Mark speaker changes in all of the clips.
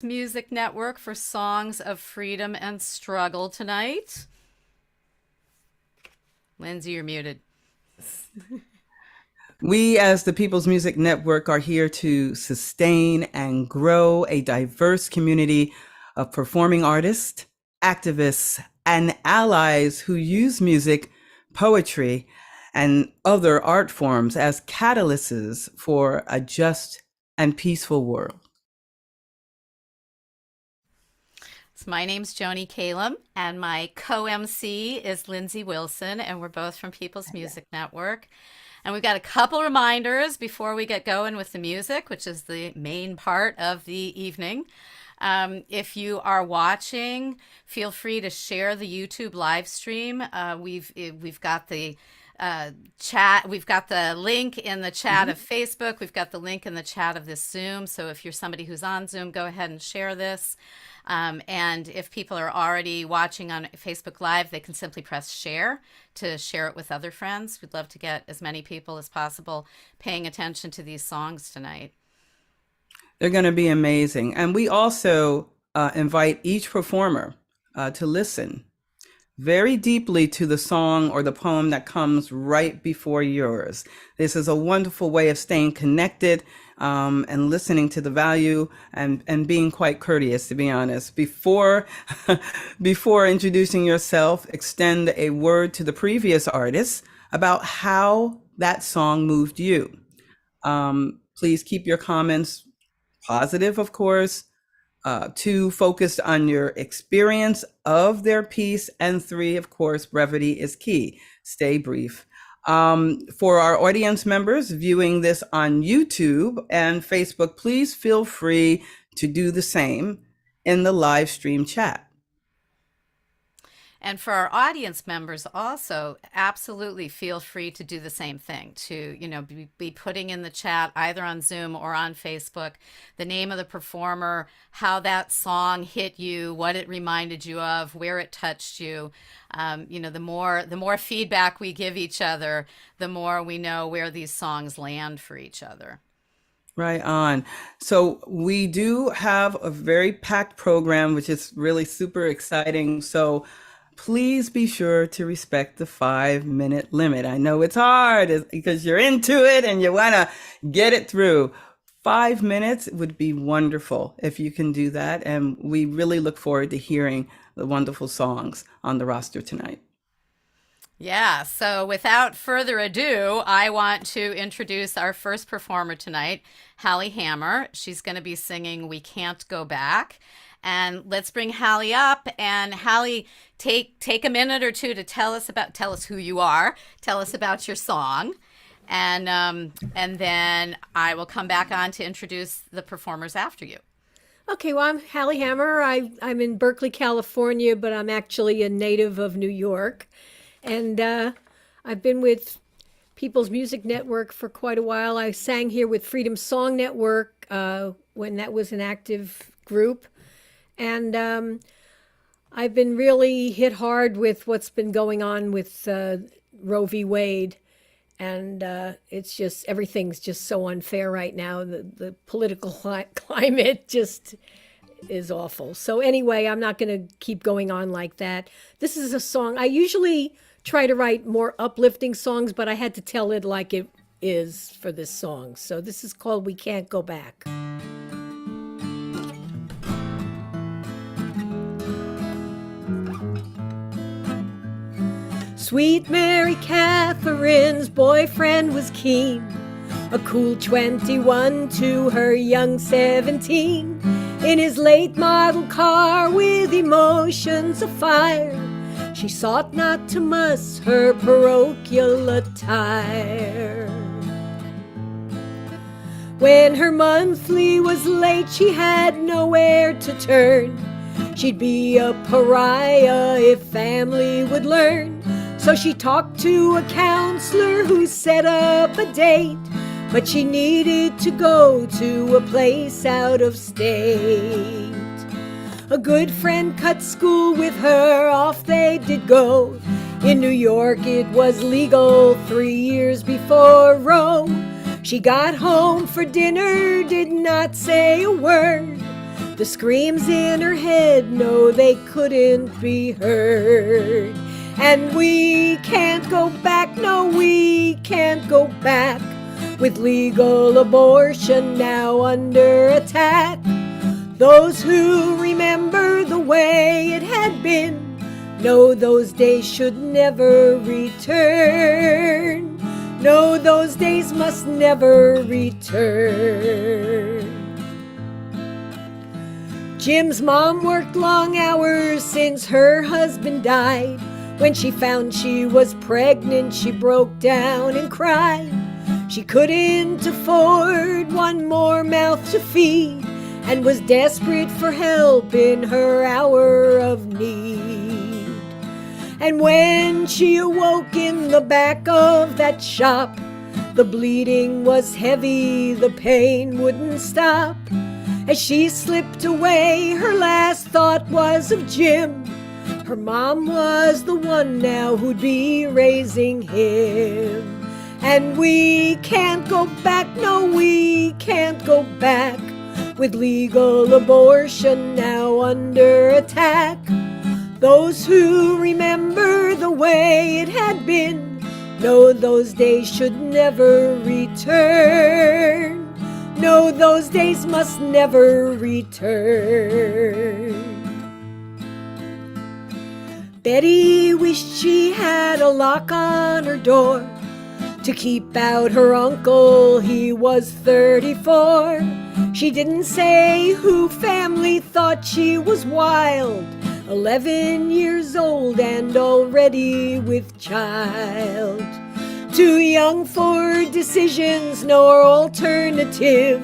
Speaker 1: Music Network for Songs of Freedom and Struggle tonight. Lindsay, you're muted.
Speaker 2: We, as the People's Music Network, are here to sustain and grow a diverse community of performing artists, activists, and allies who use music, poetry, and other art forms as catalysts for a just and peaceful world.
Speaker 1: So my name's Joni Calum, and my co-MC is Lindsay Wilson, and we're both from People's Music Network. And we've got a couple reminders before we get going with the music, which is the main part of the evening. If you are watching, feel free to share the YouTube live stream. We've got the chat. We've got the link in the chat of Facebook. We've got the link in the chat of this Zoom. So if you're somebody who's on Zoom, go ahead and share this. And if people are already watching on Facebook Live, they can simply press share to share it with other friends. We'd love to get as many people as possible paying attention to these songs tonight.
Speaker 2: They're going to be amazing. And we also invite each performer to listen very deeply to the song or the poem that comes right before yours. This is a wonderful way of staying connected and listening to the value and being quite courteous, to be honest. Before introducing yourself, extend a word to the previous artist about how that song moved you. Please keep your comments positive, of course. 2, focused on your experience of their piece. And 3, of course, brevity is key. Stay brief. For our audience members viewing this on YouTube and Facebook, please feel free to do the same in the live stream chat.
Speaker 1: And for our audience members also, absolutely feel free to do the same thing, to, be putting in the chat either on Zoom or on Facebook the name of the performer, how that song hit you, what it reminded you of, where it touched you. The more feedback we give each other, the more we know where these songs land for each other.
Speaker 2: Right on. So we do have a very packed program, which is really super exciting. So please be sure to respect the 5-minute limit. I know it's hard because you're into it and you want to get it through. 5 minutes would be wonderful if you can do that. And we really look forward to hearing the wonderful songs on the roster tonight.
Speaker 1: Yeah, so without further ado, I want to introduce our first performer tonight, Hallie Hammer. She's going to be singing We Can't Go Back. And let's bring Hallie up. And Hallie, take a minute or two to tell us who you are, tell us about your song, and then I will come back on to introduce the performers after you.
Speaker 3: Okay, well, I'm Hallie Hammer. I'm in Berkeley, California, but I'm actually a native of New York. And I've been with People's Music Network for quite a while. I sang here with Freedom Song Network when that was an active group. And I've been really hit hard with what's been going on with Roe v. Wade. And it's just, everything's just so unfair right now. The political climate just is awful. So anyway, I'm not going to keep going on like that. This is a song. I usually try to write more uplifting songs, but I had to tell it like it is for this song. So this is called We Can't Go Back. Sweet Mary Catherine's boyfriend was keen, a cool 21 to her young 17. In his late model car with emotions afire, she sought not to muss her parochial attire. When her monthly was late, she had nowhere to turn. She'd be a pariah if family would learn. So she talked to a counselor who set up a date, but she needed to go to a place out of state. A good friend cut school with her, off they did go. In New York it was legal 3 years before Roe. She got home for dinner, did not say a word. The screams in her head, no, they couldn't be heard. And we can't go back, no, we can't go back. With legal abortion now under attack. Those who remember the way it had been know those days should never return. No, those days must never return. Jim's mom worked long hours since her husband died. When she found she was pregnant, she broke down and cried. She couldn't afford one more mouth to feed and was desperate for help in her hour of need. And when she awoke in the back of that shop, the bleeding was heavy, the pain wouldn't stop. As she slipped away, her last thought was of Jim. Her mom was the one now who'd be raising him. And we can't go back, no, we can't go back. With legal abortion now under attack. Those who remember the way it had been know those days should never return. No, those days must never return. Betty wished she had a lock on her door to keep out her uncle, he was 34. She didn't say who family thought she was wild, 11 years old and already with child. Too young for decisions nor alternative.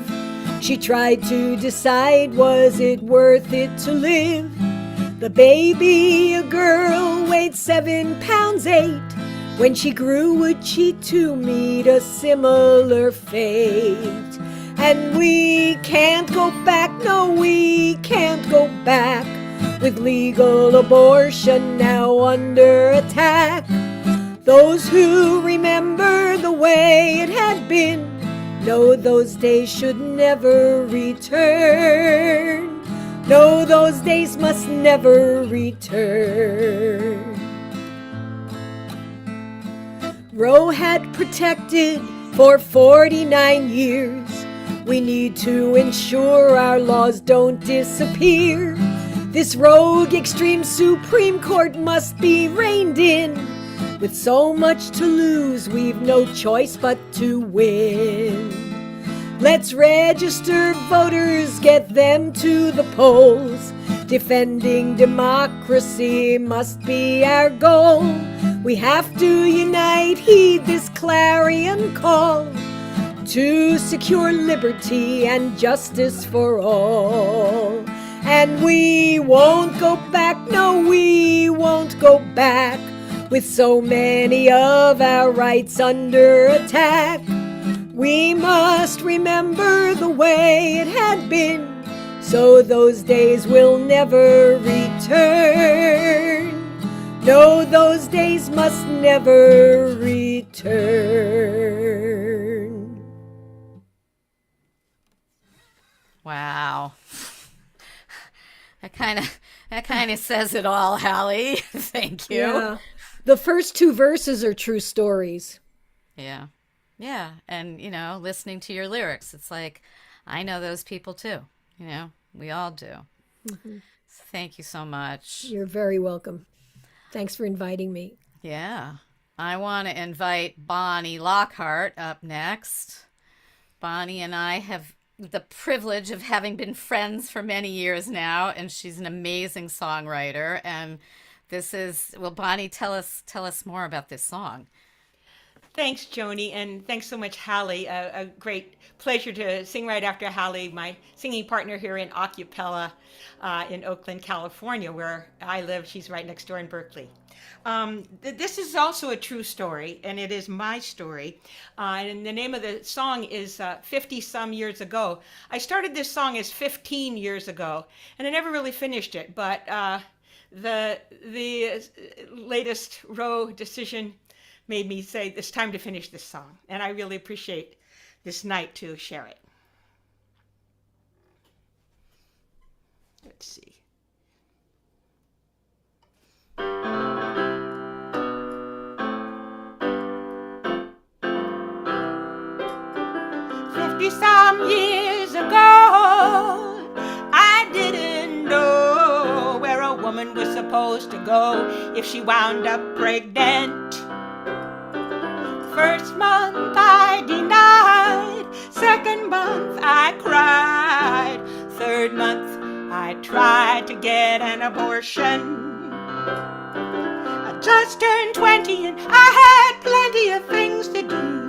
Speaker 3: She tried to decide, was it worth it to live? The baby, a girl, weighed 7 pounds 8. When she grew, would she too meet a similar fate? And we can't go back, no, we can't go back. With legal abortion now under attack. Those who remember the way it had been know those days should never return. No, those days must never return. Roe had protected for 49 years. We need to ensure our laws don't disappear. This rogue extreme Supreme Court must be reined in. With so much to lose, we've no choice but to win. Let's register voters, get them to the polls. Defending democracy must be our goal. We have to unite, heed this clarion call to secure liberty and justice for all. And we won't go back, no, we won't go back. With so many of our rights under attack, we must remember the way it had been, so those days will never return. No, those days must never return.
Speaker 1: Wow. That kind of says it all, Hallie. Thank you.
Speaker 3: Yeah. The first 2 verses are true stories.
Speaker 1: Yeah. Yeah. And, listening to your lyrics, it's like, I know those people too. We all do.
Speaker 3: Mm-hmm.
Speaker 1: So thank you so much.
Speaker 3: You're very welcome. Thanks for inviting me.
Speaker 1: Yeah. I want to invite Bonnie Lockhart up next. Bonnie and I have the privilege of having been friends for many years now, and she's an amazing songwriter. And Bonnie, tell us more about this song.
Speaker 4: Thanks, Joni, and thanks so much, Hallie. A great pleasure to sing right after Hallie, my singing partner here in Acapella in Oakland, California, where I live. She's right next door in Berkeley. This is also a true story, and it is my story. And the name of the song is 50-some years ago. I started this song as 15 years ago, and I never really finished it, but the latest Roe decision made me say it's time to finish this song, and I really appreciate this night to share it. Let's see. Some years ago, I didn't know where a woman was supposed to go if she wound up pregnant. First month I denied, second month I cried, third month I tried to get an abortion. I just turned 20 and I had plenty of things to do.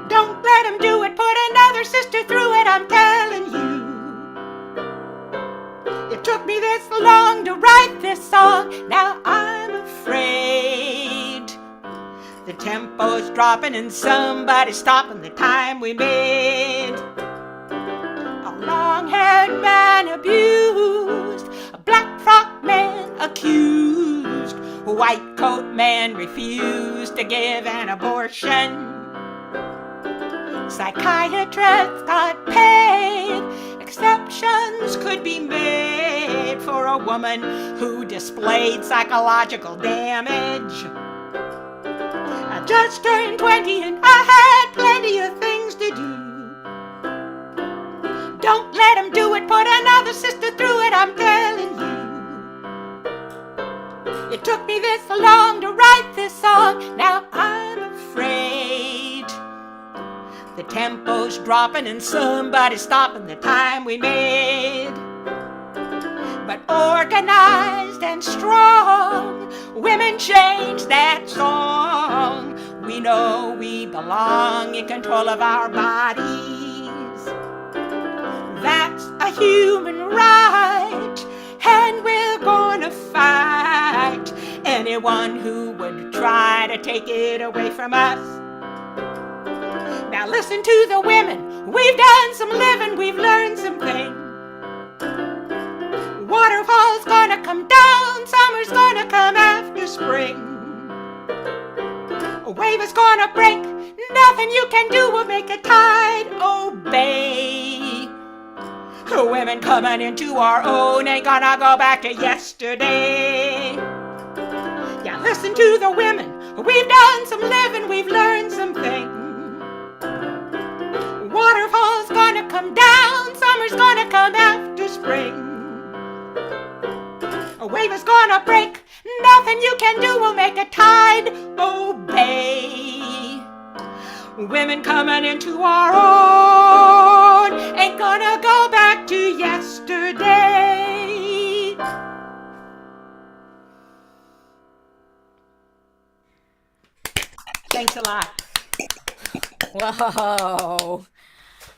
Speaker 4: Don't let him do it, put another sister through it, I'm telling you. It took me this long to write this song, now I'm afraid. The tempo's dropping and somebody's stopping the time we made. A long-haired man abused, a black frock man accused, a white coat man refused to give an abortion. Psychiatrists got paid, exceptions could be made for a woman who displayed psychological damage. I just turned 20 and I had plenty of things to do. Don't let him do it, put another sister through it, I'm telling you. It took me this long to write this song, now I'm afraid. The tempo's dropping and somebody's stopping the time we made. But organized and strong, women change that song. We know we belong in control of our bodies. That's a human right, and we're gonna fight anyone who would try to take it away from us. Now listen to the women, we've done some living, we've learned some things. Waterfall's gonna come down, summer's gonna come after spring. A wave is gonna break, nothing you can do will make a tide obey. Women coming into our own ain't gonna go back to yesterday. Yeah, listen to the women, we've done some living, we've learned some things. Waterfall's gonna come down, summer's gonna come after spring. A wave is gonna break, nothing you can do will make a tide obey. Women coming into our own ain't gonna go back to yesterday. Thanks a lot.
Speaker 1: Whoa.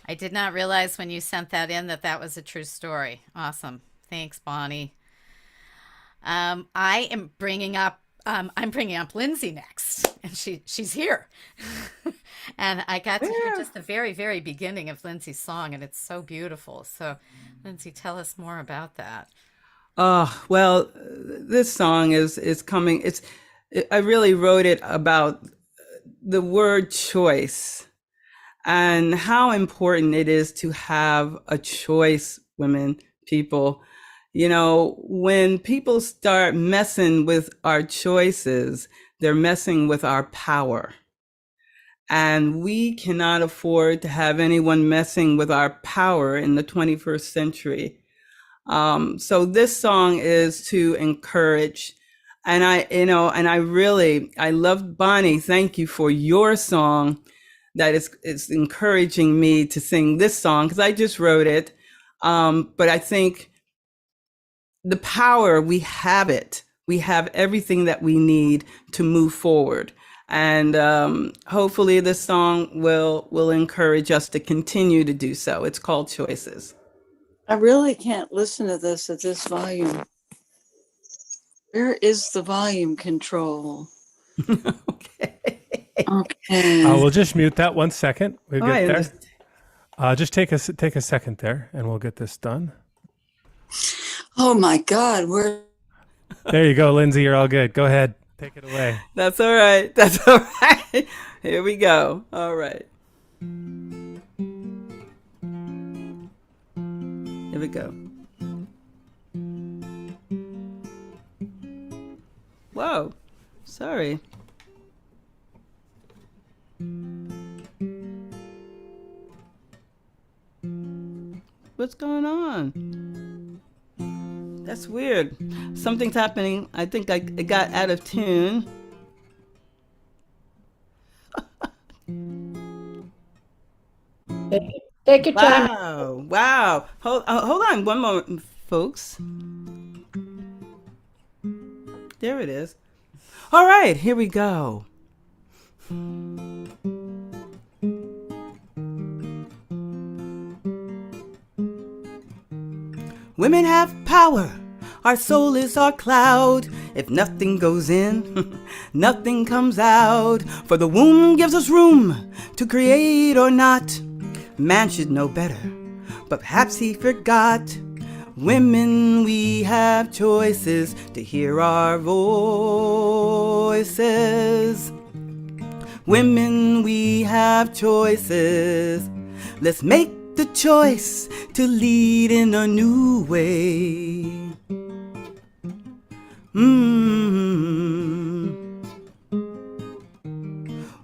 Speaker 1: I did not realize when you sent that in that was a true story. Awesome. Thanks, Bonnie. I'm bringing up Lindsay next, and she's here. And I got to hear just the very, very beginning of Lindsay's song, and it's so beautiful. So, Lindsay, tell us more about that.
Speaker 2: Well, this song is coming. I really wrote it about the word choice and how important it is to have a choice, people. You know, when people start messing with our choices, they're messing with our power. And we cannot afford to have anyone messing with our power in the 21st century. So this song is to encourage. And I love Bonnie. Thank you for your song that is encouraging me to sing this song, because I just wrote it. But I think the power, we have it. We have everything that we need to move forward. And hopefully this song will encourage us to continue to do so. It's called Choices.
Speaker 5: I really can't listen to this at this volume. Where is the volume control?
Speaker 2: Okay.
Speaker 6: We'll just mute that 1 second. We'll get there. Just take a second there, and we'll get this done.
Speaker 5: Oh my God!
Speaker 6: There you go, Lindsay. You're all good. Go ahead. Take it away.
Speaker 2: That's all right. That's all right. Here we go. All right. If Here we go. Whoa, sorry. What's going on? That's weird. Something's happening. I think it got out of tune.
Speaker 3: Take your time.
Speaker 2: Wow, wow. Hold on one moment, folks. There it is. All right, here we go. Women have power. Our soul is our cloud. If nothing goes in, nothing comes out. For the womb gives us room to create or not. Man should know better, but perhaps he forgot. Women, we have choices to hear our voices. Women, we have choices. Let's make the choice to lead in a new way.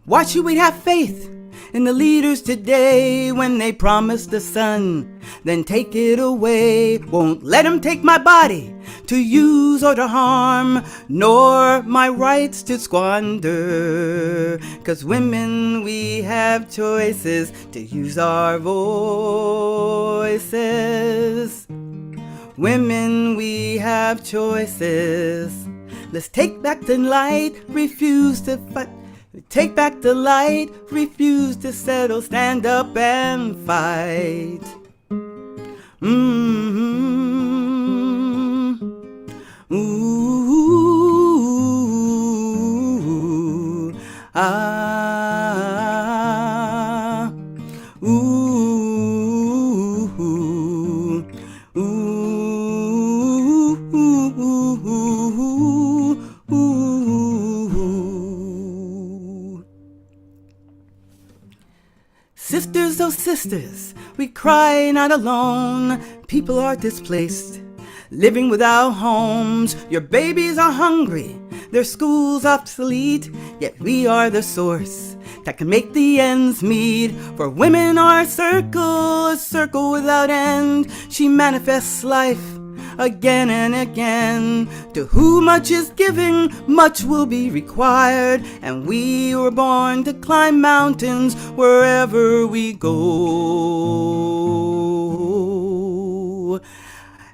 Speaker 2: Why should we have faith in the leaders today when they promise the sun, then take it away? Won't let them take my body to use or to harm, nor my rights to squander. 'Cause women, we have choices to use our voices. Women, we have choices. Let's take back the light, refuse to fight. Take back the light, refuse to settle, stand up and fight. Ooh, ah, ooh, ooh, ooh. Sisters, oh sisters, we cry not alone. People are displaced, living without homes. Your babies are hungry, their schools obsolete. Yet we are the source that can make the ends meet. For women are a circle without end. She manifests life again and again. To whom much is given, much will be required. And we were born to climb mountains wherever we go.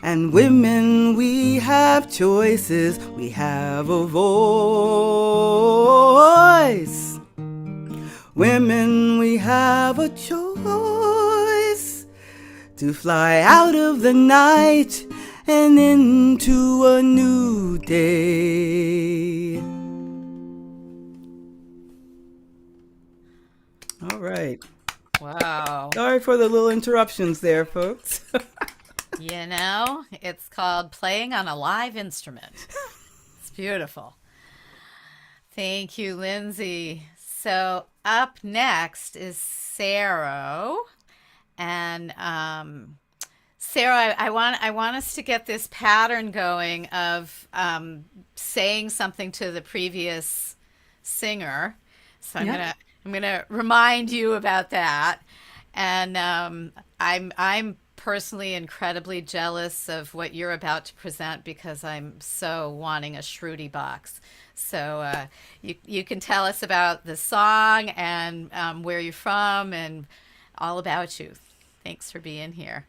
Speaker 2: And women, we have choices, we have a voice. Women, we have a choice to fly out of the night and into a new day. All right.
Speaker 1: Wow.
Speaker 2: Sorry for the little interruptions there, folks.
Speaker 1: You know, it's called playing on a live instrument. It's beautiful. Thank you, Lindsay. So up next is Sarah. And Sarah, I want us to get this pattern going of saying something to the previous singer. So I'm gonna remind you about that. And I'm personally incredibly jealous of what you're about to present because I'm so wanting a Shruti box. So you can tell us about the song and where you're from and all about you. Thanks for being here.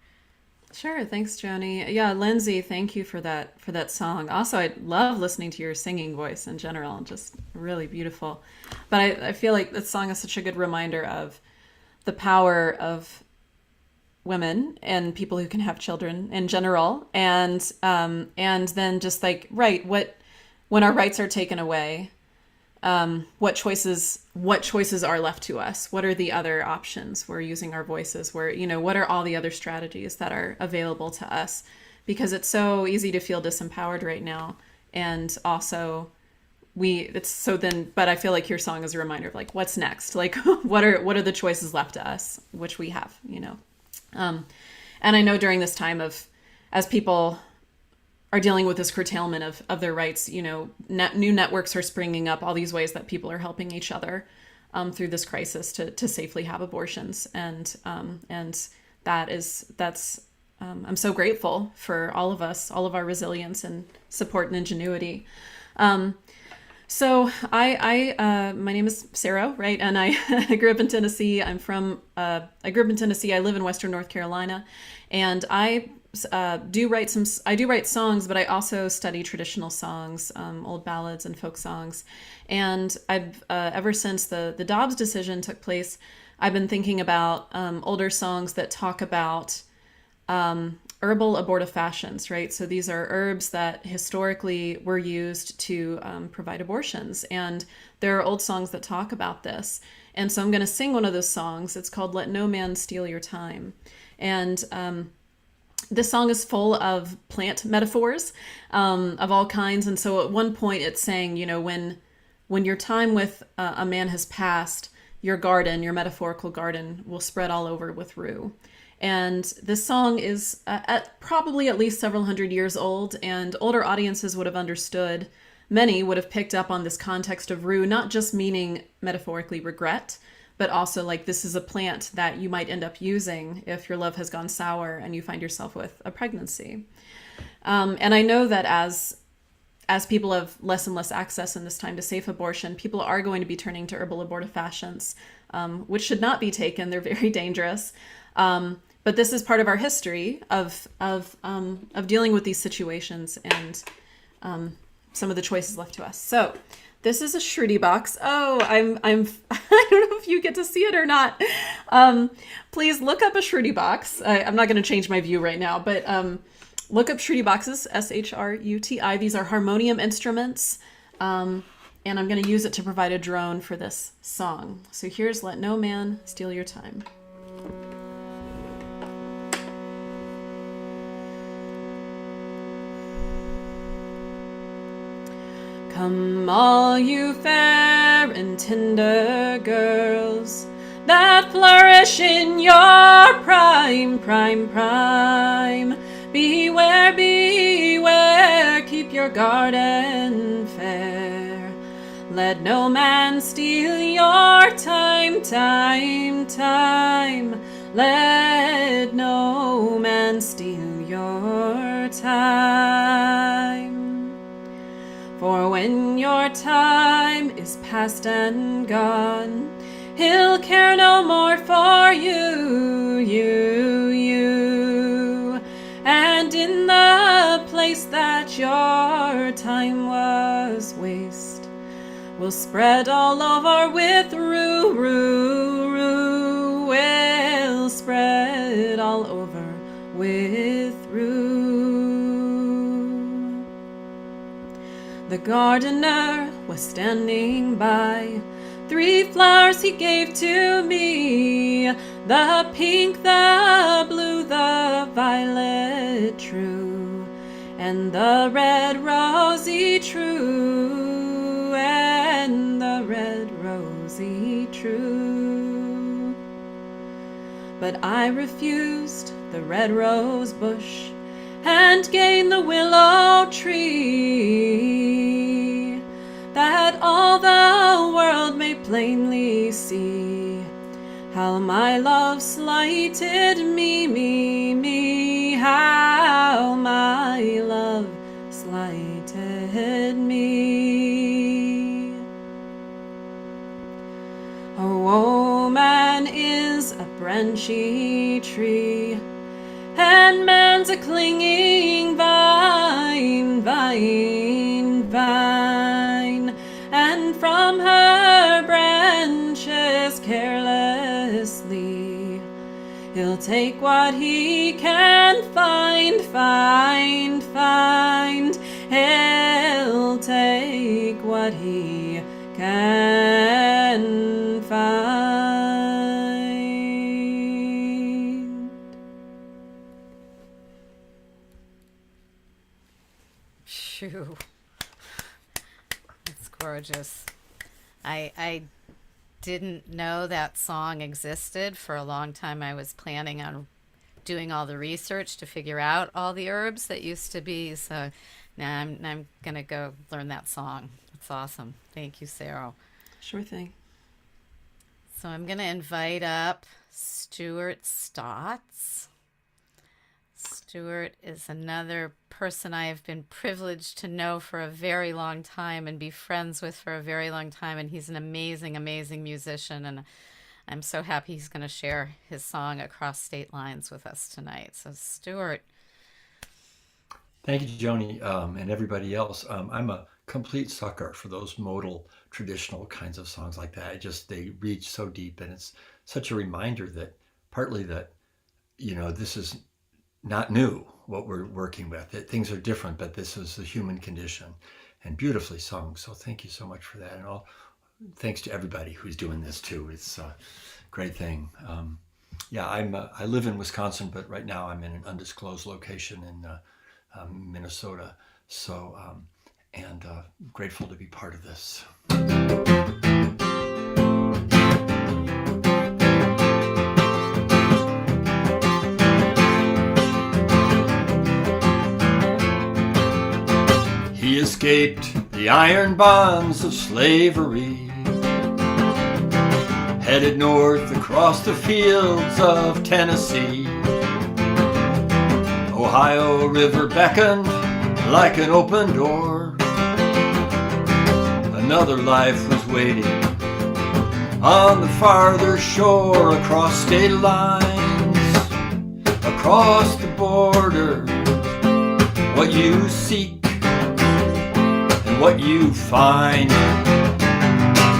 Speaker 7: Sure. Thanks, Joni. Yeah, Lindsay, thank you for that song. Also, I love listening to your singing voice in general, just really beautiful. But I feel like that song is such a good reminder of the power of women and people who can have children in general, and then just like when our rights are taken away, what choices are left to us? What are the other options? We're using our voices. What are all the other strategies that are available to us? Because it's so easy to feel disempowered right now, and also but I feel like your song is a reminder of like what's next, like what are the choices left to us, which we have, And I know during this time of as people are dealing with this curtailment of their rights, you know, new networks are springing up, all these ways that people are helping each other through this crisis to safely have abortions. And that's I'm so grateful for all of us, all of our resilience and support and ingenuity. So my name is Sarah, right? And I grew up in Tennessee. I grew up in Tennessee. I live in Western North Carolina, and I do write songs, but I also study traditional songs, old ballads and folk songs. And I've ever since the Dobbs decision took place, I've been thinking about older songs that talk about herbal abortifacients, right? So these are herbs that historically were used to provide abortions. And there are old songs that talk about this. And so I'm going to sing one of those songs. It's called Let No Man Steal Your Time. And this song is full of plant metaphors of all kinds. And so at one point it's saying, you know, when your time with a man has passed, your garden, your metaphorical garden, will spread all over with rue. And this song is probably at least several hundred years old, and older audiences would have understood, many would have picked up on this context of rue, not just meaning metaphorically regret, but also like this is a plant that you might end up using if your love has gone sour and you find yourself with a pregnancy. And I know that as people have less and less access in this time to safe abortion, people are going to be turning to herbal abortifacients, which should not be taken. They're very dangerous. But this is part of our history of dealing with these situations and some of the choices left to us. So this is a Shruti box. Oh, I'm I don't know if you get to see it or not. Please look up a Shruti box. I'm not going to change my view right now, but look up Shruti boxes, SHRUTI. These are harmonium instruments. And I'm going to use it to provide a drone for this song. So here's Let No Man Steal Your Time. Come all you fair and tender girls that flourish in your prime, prime, prime. Beware, beware, keep your garden fair. Let no man steal your time, time, time. Let no man steal your time. For when your time is past and gone, he'll care no more for you, you. And in the place that your time was waste, will spread all over with rue, will spread all over with rue. The gardener was standing by. 3 flowers he gave to me, the pink, the blue, the violet true, and the red rosy true, and the red rosy true. But I refused the red rose bush and gained the willow tree, that all the world may plainly see how my love slighted me, how my love slighted me. A woman is a branchy tree, and man's a clinging vine, vine, vine, and from her branches carelessly he'll take what he can find, find, find. He'll take what he can find.
Speaker 1: Shoo. It's gorgeous. I didn't know that song existed for a long time. I was planning on doing all the research to figure out all the herbs that used to be. So now I'm going to go learn that song. It's awesome. Thank you, Sarah.
Speaker 7: Sure thing.
Speaker 1: So I'm going to invite up Stuart Stotts. Stuart is another person I have been privileged to know for a very long time and be friends with for a very long time. And he's an amazing, amazing musician. And I'm so happy he's going to share his song Across State Lines with us tonight. So, Stuart.
Speaker 8: Thank you, Joni, and everybody else. I'm a complete sucker for those modal, traditional kinds of songs like that. They reach so deep, and it's such a reminder that partly that, this is not new, what we're working with. That things are different, but this is the human condition, and beautifully sung. So thank you so much for that, and all thanks to everybody who's doing this too. It's a great thing. I live in Wisconsin, but right now I'm in an undisclosed location in Minnesota. So, and grateful to be part of this. He escaped the iron bonds of slavery, headed north across the fields of Tennessee. Ohio River beckoned like an open door. Another life was waiting on the farther shore, across state lines, across the border. What you seek and what you find,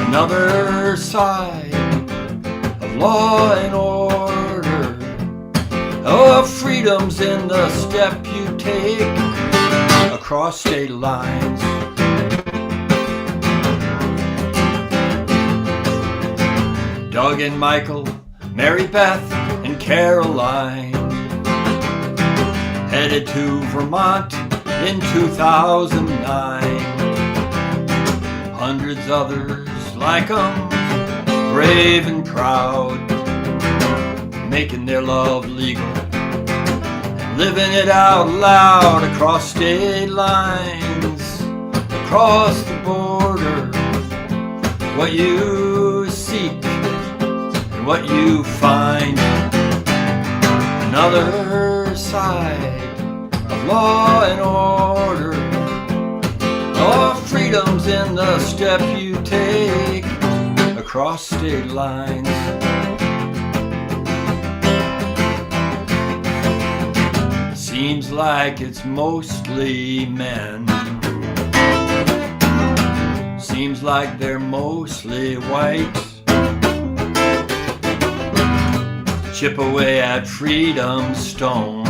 Speaker 8: another side of law and order, of freedoms in the step you take across state lines. Doug and Michael, Mary Beth and Caroline, headed to Vermont in 2009. Hundreds others like 'em, brave and proud, making their love legal and living it out loud across state lines, across the border. What you seek and what you find, another side of law and order, of freedoms in the step you take across state lines. Seems like it's mostly men. Seems like they're mostly white. Chip away at freedom's stone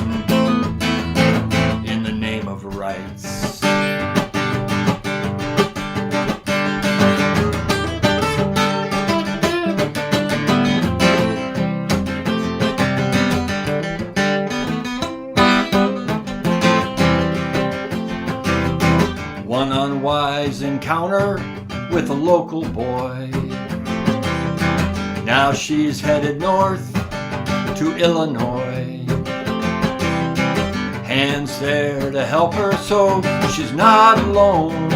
Speaker 8: in the name of rights. One unwise encounter with a local boy. Now she's headed north to Illinois. Hands there to help her so she's not alone.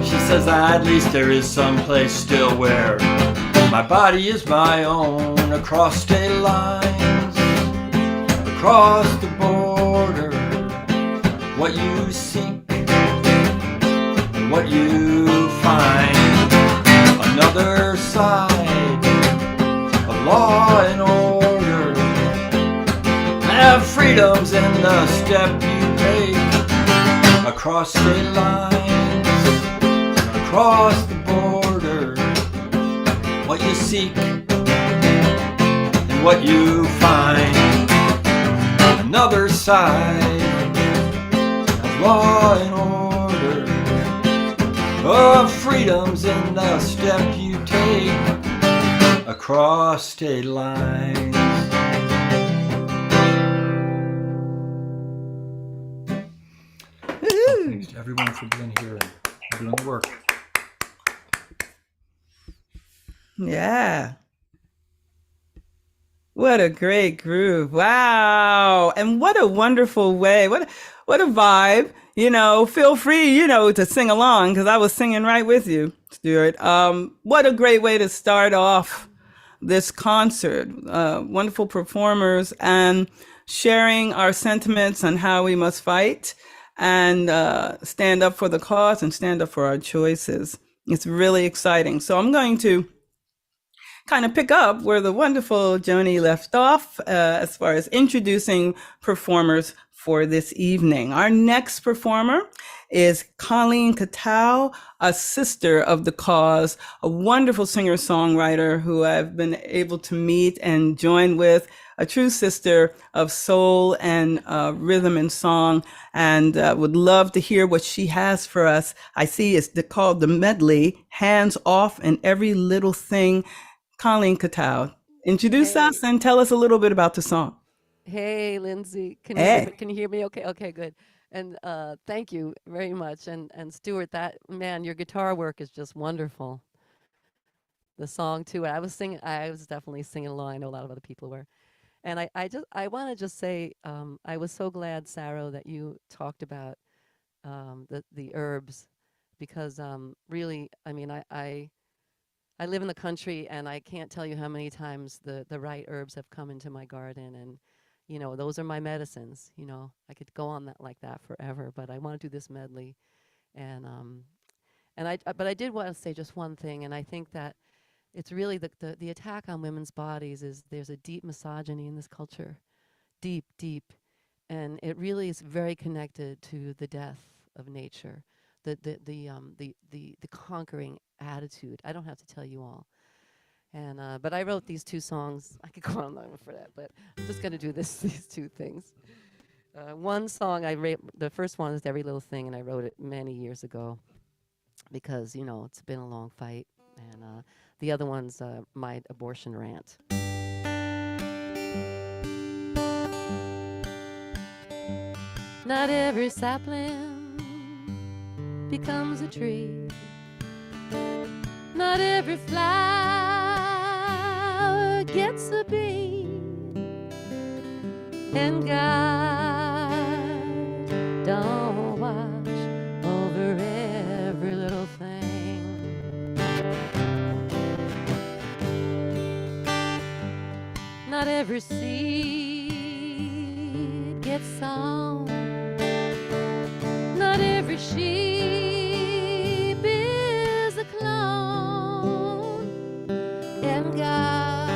Speaker 8: She says at least there is some place still where my body is my own. Across state lines, across the border, what you seek, what you find, another side of law and order, have freedoms in the step you take across state lines, across the border, what you seek and what you find, another side of law and order, of freedoms in the step you take across state lines. Thanks to everyone for being here and doing the work.
Speaker 2: Yeah. What a great groove. Wow. And what a wonderful way. What a vibe. Feel free, to sing along because I was singing right with you, Stuart. What a great way to start off this concert. Wonderful performers and sharing our sentiments on how we must fight and stand up for the cause and stand up for our choices. It's really exciting. So I'm going to kind of pick up where the wonderful Joni left off as far as introducing performers for this evening. Our next performer is Colleen Katow, a sister of the cause, a wonderful singer-songwriter who I've been able to meet and join with, a true sister of soul and rhythm and song, and would love to hear what she has for us. I see it's called the medley, Hands Off and Every Little Thing. Colleen Katow, introduce us and tell us a little bit about the song.
Speaker 9: Hey, Lindsay, can you hear me? Okay, good. And thank you very much. And Stuart, your guitar work is just wonderful. The song too. I was definitely singing along. I know a lot of other people were. And I want to just say, I was so glad, Sarah, that you talked about the herbs, because really, I mean, I live in the country, and I can't tell you how many times the right herbs have come into my garden, and those are my medicines. I could go on like that forever, but I want to do this medley, but I did want to say just one thing, and I think that it's really the attack on women's bodies is there's a deep misogyny in this culture, deep, and it really is very connected to the death of nature, the conquering attitude. I don't have to tell you all. And but I wrote these two songs. I could go on for that, but I'm just going to do these two things. One song I wrote, the first one is Every Little Thing, and I wrote it many years ago because, it's been a long fight. And the other one's my abortion rant. Not every sapling becomes a tree. Not every flower gets a bee. And God don't watch over every little thing. Not every seed gets sown. Not every sheep is a clone. And God,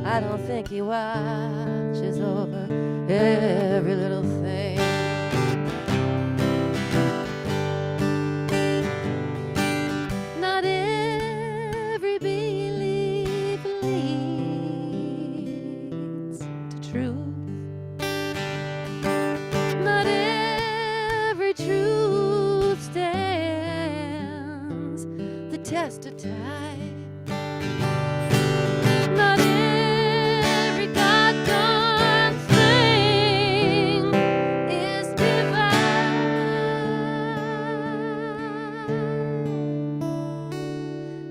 Speaker 9: I don't think He watches over every little thing. Not every belief leads to truth. Not every truth stands the test of time. Not every God-done thing is divine.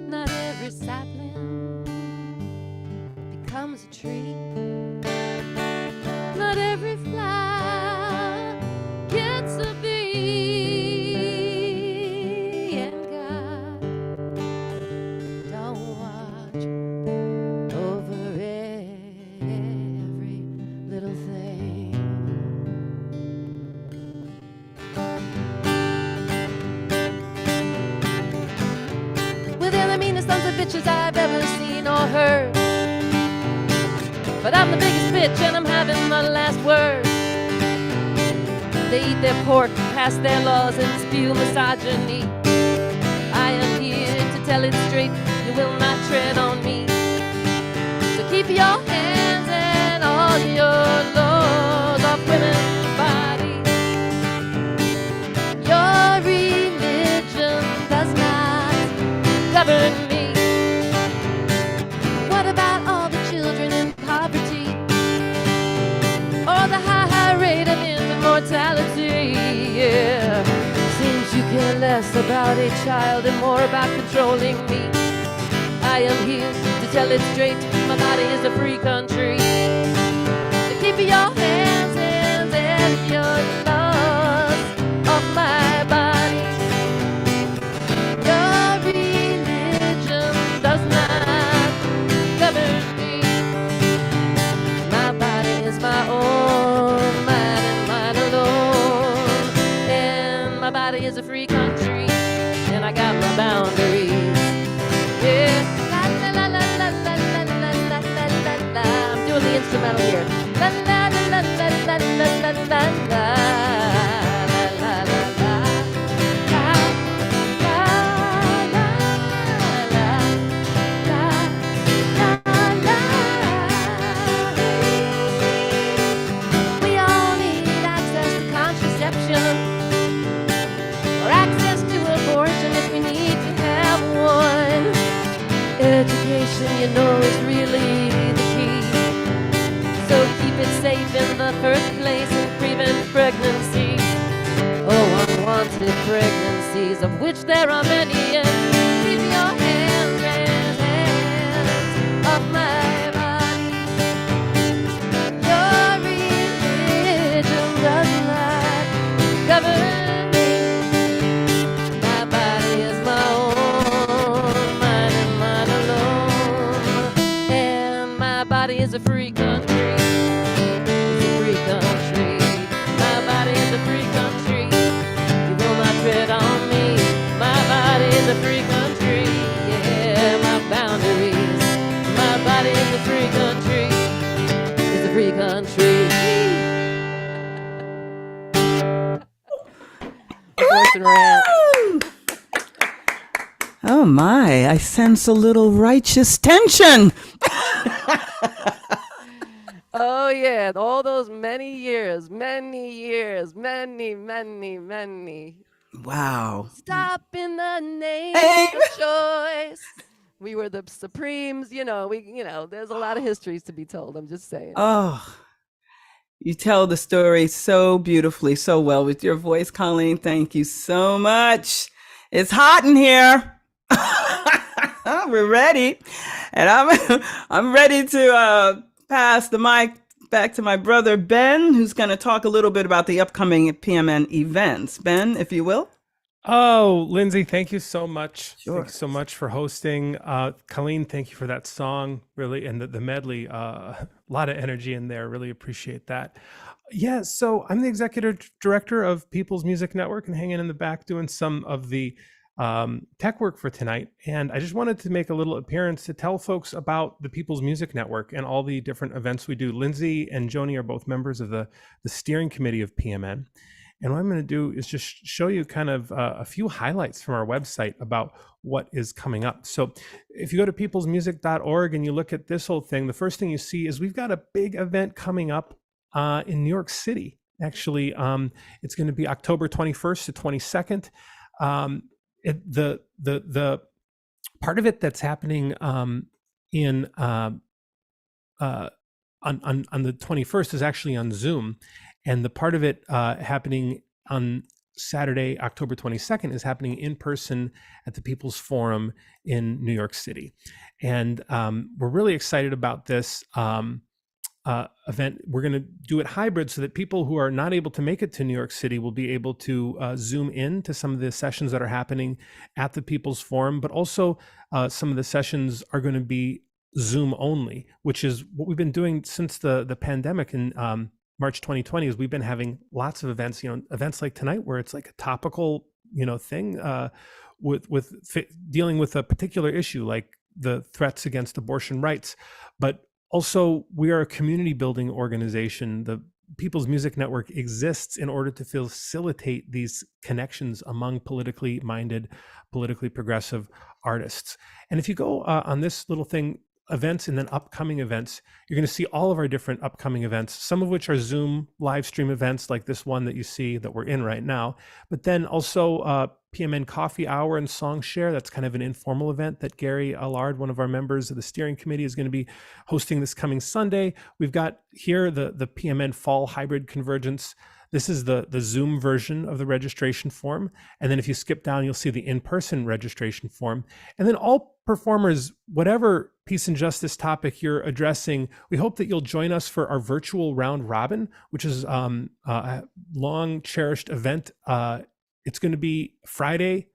Speaker 9: Not every sapling becomes a tree. Not every flower gets a bee. And God don't watch over every little thing. Well, they're the meanest sons of bitches I've ever seen or heard. But I'm the biggest bitch and I'm having the last word. They eat their pork, pass their laws, and spew misogyny. I am here to tell it straight, you will not tread on me. So keep your hands and all your laws off women's bodies. Your religion does not govern me. What about all the children in poverty? Or the high rate of infant mortality? Yeah. Seems you care less about a child and more about controlling me. I I am here to tell it straight. My body is a free country. So keep your hands and your laws off my body. Your religion does not govern me. My body is my own, mine and mine alone. And my body is a free country, and I got my boundaries. Yeah. La la la la la la la la la la la. I'm doing the instrumental here. La la la la la la la la la la. Education, you know, is really the key. So keep it safe in the first place and prevent pregnancy. Oh, unwanted pregnancies, of which there are many. And keep your hands off my body. Your religion does not govern me. My body is my own, mine and mine alone. And my body is a free country. It's a free country. My body is a free country. You will not tread on me. My body is a free country. Yeah, my boundaries. My body is a free country. It's a free country. Abortion rant.
Speaker 2: Oh my, I sense a little righteous tension.
Speaker 9: Oh yeah, all those many years.
Speaker 2: Wow.
Speaker 9: Stop in the name
Speaker 2: Hey.
Speaker 9: of choice. We were the Supremes, there's a lot of histories to be told. I'm just saying.
Speaker 2: Oh, you tell the story so beautifully, so well with your voice, Colleen. Thank you so much. It's hot in here. We're ready. And I'm ready to pass the mic back to my brother, Ben, who's going to talk a little bit about the upcoming PMN events. Ben, if you will.
Speaker 6: Oh, Lindsay, thank you so much.
Speaker 2: Sure.
Speaker 6: Thank you so much for hosting. Colleen, thank you for that song, really, and the medley. A lot of energy in there. Really appreciate that. Yeah, so I'm the executive director of People's Music Network and hanging in the back doing some of the tech work for tonight. And I just wanted to make a little appearance to tell folks about the People's Music Network and all the different events we do. Lindsay and Joni are both members of the steering committee of PMN. And what I'm going to do is just show you kind of a few highlights from our website about what is coming up. So if you go to peoplesmusic.org and you look at this whole thing, the first thing you see is we've got a big event coming up in New York City. Actually, it's going to be October 21st to 22nd. The part of it that's happening on the 21st is actually on Zoom. And the part of it happening on Saturday, October 22nd, is happening in person at the People's Forum in New York City. And we're really excited about this event. We're going to do it hybrid so that people who are not able to make it to New York City will be able to Zoom in to some of the sessions that are happening at the People's Forum, but also some of the sessions are going to be Zoom only, which is what we've been doing since the pandemic in March 2020. Is we've been having lots of events, events like tonight where it's like a topical, thing with dealing with a particular issue like the threats against abortion rights. But also, we are a community building organization. The People's Music Network exists in order to facilitate these connections among politically minded, politically progressive artists. And if you go on this little thing, events and then upcoming events, you're going to see all of our different upcoming events, some of which are Zoom live stream events like this one that you see that we're in right now, but then also PMN Coffee Hour and Song Share. That's kind of an informal event that Gary Allard, one of our members of the steering committee, is going to be hosting this coming Sunday. We've got here the PMN Fall Hybrid Convergence This is the Zoom version of the registration form. And then if you skip down, you'll see the in-person registration form. And then all performers, whatever peace and justice topic you're addressing, we hope that you'll join us for our virtual round robin, which is a long cherished event. It's going to be Friday,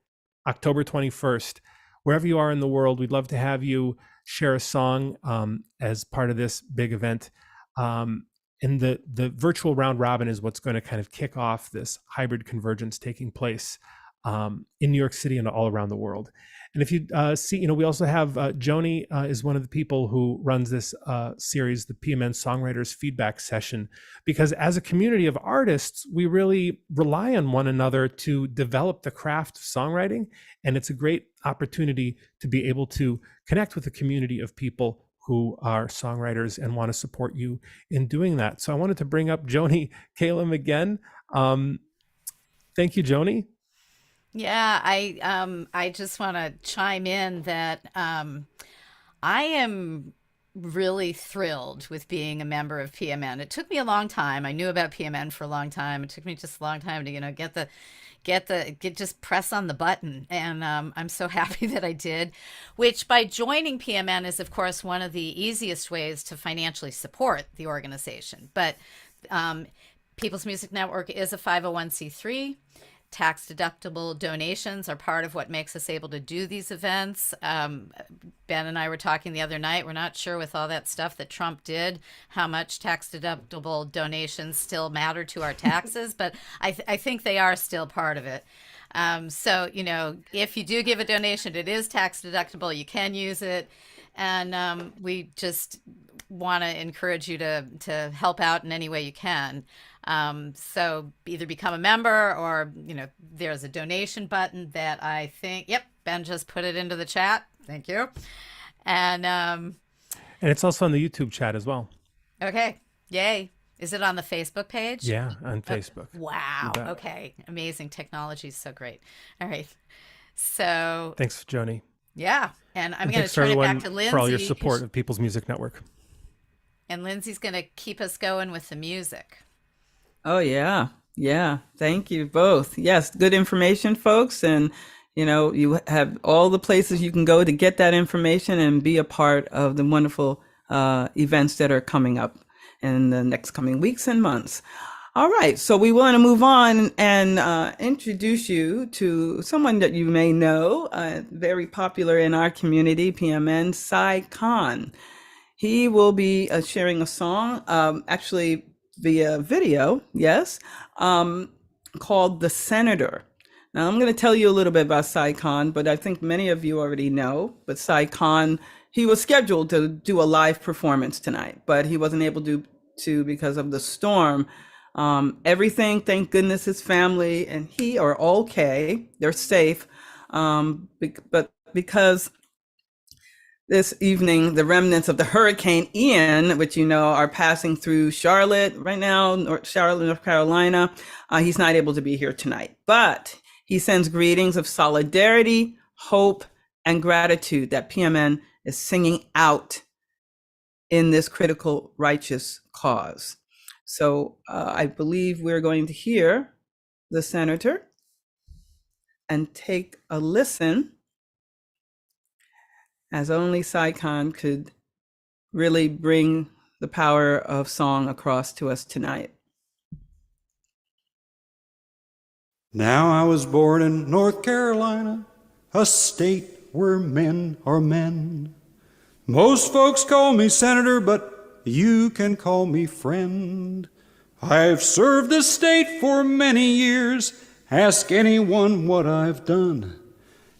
Speaker 6: October 21st. Wherever you are in the world, we'd love to have you share a song as part of this big event. And the virtual round robin is what's going to kind of kick off this hybrid convergence taking place in New York City and all around the world. And if you see, we also have Joni is one of the people who runs this series, the PMN Songwriters Feedback Session, because as a community of artists, we really rely on one another to develop the craft of songwriting. And it's a great opportunity to be able to connect with a community of people who are songwriters and want to support you in doing that. So I wanted to bring up Joni Calum again. Thank you, Joni.
Speaker 1: Yeah, I just want to chime in that I am really thrilled with being a member of PMN. It took me a long time. I knew about PMN for a long time. It took me just a long time to just press on the button. And I'm so happy that I did, which by joining PMN is, of course, one of the easiest ways to financially support the organization. But People's Music Network is a 501c3. Tax-deductible donations are part of what makes us able to do these events. Ben and I were talking the other night. We're not sure with all that stuff that Trump did, how much tax-deductible donations still matter to our taxes, but I think they are still part of it. So, if you do give a donation, it is tax-deductible. You can use it. And we just want to encourage you to help out in any way you can. So either become a member or, there's a donation button that I think, Ben just put it into the chat. Thank you. And
Speaker 6: it's also on the YouTube chat as well.
Speaker 1: Okay. Yay. Is it on the Facebook page?
Speaker 6: Yeah, on Facebook.
Speaker 1: Wow. Okay. Amazing. Technology is so great. All right. So
Speaker 6: thanks, Joni.
Speaker 1: Yeah. And I'm going to turn it back to Lindsay
Speaker 6: for all your support of People's Music Network.
Speaker 1: And Lindsay's going to keep us going with the music.
Speaker 2: Oh, yeah. Yeah. Thank you both. Yes. Good information, folks. And, you have all the places you can go to get that information and be a part of the wonderful events that are coming up in the next coming weeks and months. All right. So we want to move on and introduce you to someone that you may know, very popular in our community, PMN, Sai Khan. He will be sharing a song, actually via video, yes, called The Senator. Now, I'm going to tell you a little bit about Sai Khan, but I think many of you already know. But Sai Khan, he was scheduled to do a live performance tonight, but he wasn't able to because of the storm. Everything, thank goodness, his family and he are okay. They're safe. But because this evening, the remnants of the Hurricane Ian, which are passing through Charlotte right now, Charlotte, North Carolina, he's not able to be here tonight. But he sends greetings of solidarity, hope, and gratitude that PMN is singing out in this critical, righteous cause. So I believe we're going to hear the Senator and take a listen, as only Sai Khan could really bring the power of song across to us tonight.
Speaker 10: Now I was born in North Carolina, a state where men are men. Most folks call me senator, but you can call me friend. I've served the state for many years, ask anyone what I've done.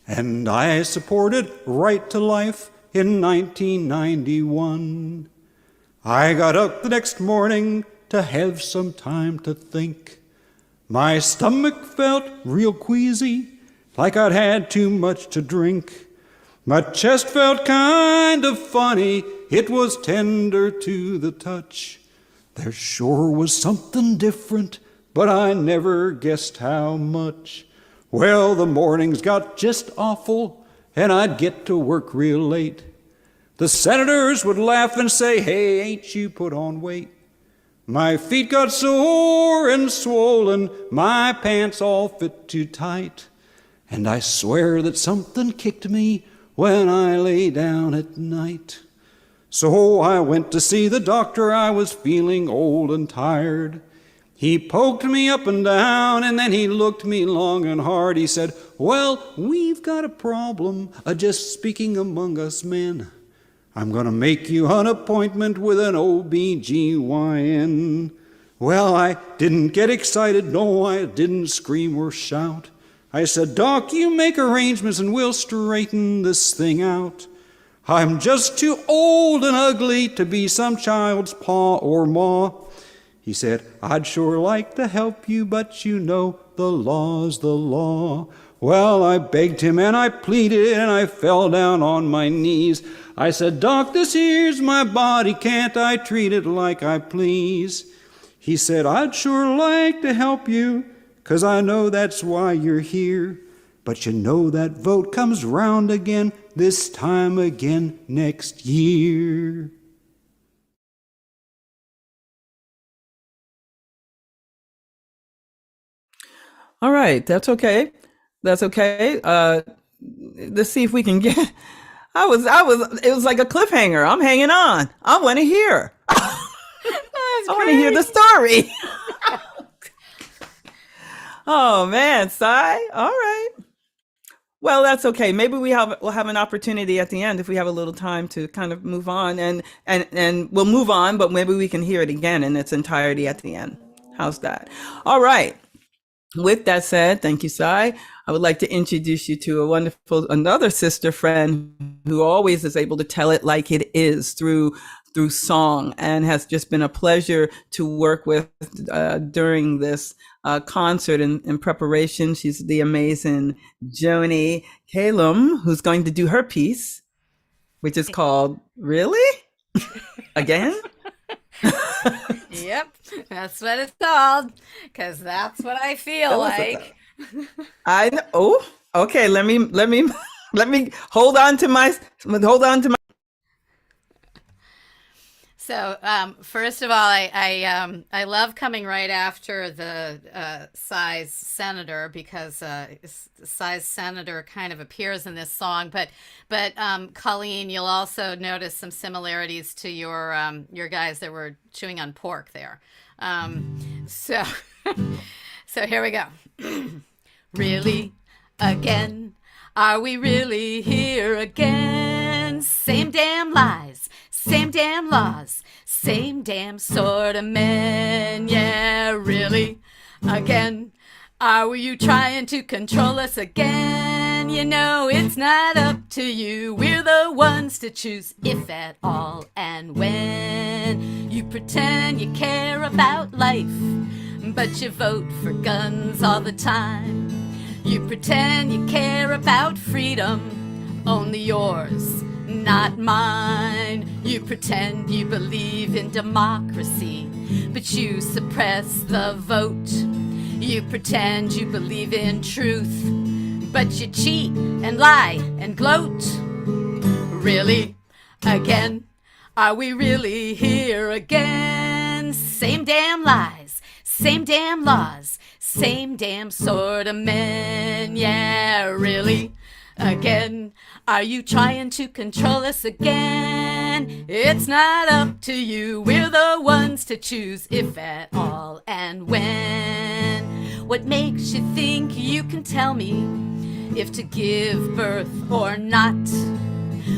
Speaker 10: And I supported right to life in 1991. I got up the next morning to have some time to think. My stomach felt real queasy, like I'd had too much to drink. My chest felt kind of funny, it was tender to the touch. There sure was something different, but I never guessed how much. Well, the mornings got just awful, and I'd get to work real late. The senators would laugh and say, "Hey, ain't you put on weight?" My feet got sore and swollen, my pants all fit too tight, and I swear that something kicked me when I lay down at night. So I went to see the doctor, I was feeling old and tired. He poked me up and down, and then he looked me long and hard. He said, well, we've got a problem, just speaking among us men. I'm going to make you an appointment with an OBGYN. Well, I didn't get excited, no, I didn't scream or shout. I said, Doc, you make arrangements and we'll straighten this thing out. I'm just too old and ugly to be some child's pa or ma. He said, I'd sure like to help you, but you know the law's the law. Well, I begged him and I pleaded and I fell down on my knees. I said, Doc, this here's my body, can't I treat it like I please? He said, I'd sure like to help you, 'cause I know that's why you're here. But you know that vote comes round again, this time again next year.
Speaker 2: All right, that's okay. That's okay. Let's see if we can get. It was like a cliffhanger. I'm hanging on. I want to hear. I want to hear the story. Oh man, Sai. All right. Well, that's okay. Maybe we'll have an opportunity at the end if we have a little time to kind of move on, and we'll move on, but maybe we can hear it again in its entirety at the end. How's that? All right. With that said, thank you, Sai. I would like to introduce you to another sister friend who always is able to tell it like it is through song, and has just been a pleasure to work with during this concert in preparation. She's the amazing Joni Calum, who's going to do her piece, which is called Really? Again?
Speaker 1: Yep, that's what it's called, because that's what I feel like.
Speaker 2: Okay, let me hold on to my.
Speaker 1: So first of all, I love coming right after the size senator, because size senator kind of appears in this song. But Colleen, you'll also notice some similarities to your guys that were chewing on pork there. So so here we go. Really? Again? Are we really here again? Same damn lies, same damn laws, same damn sort of men. Yeah, really? Again? Are you trying to control us again? You know it's not up to you. We're the ones to choose, if at all and when. You pretend you care about life, but you vote for guns all the time. You pretend you care about freedom, only yours, not mine. You pretend you believe in democracy, but you suppress the vote. You pretend you believe in truth, but you cheat and lie and gloat. Really? Again? Are we really here again? Same damn lies, same damn laws, same damn sort of men. Yeah, really? Again? Are you trying to control us again? It's not up to you. We're the ones to choose, if at all and when. What makes you think you can tell me if to give birth or not?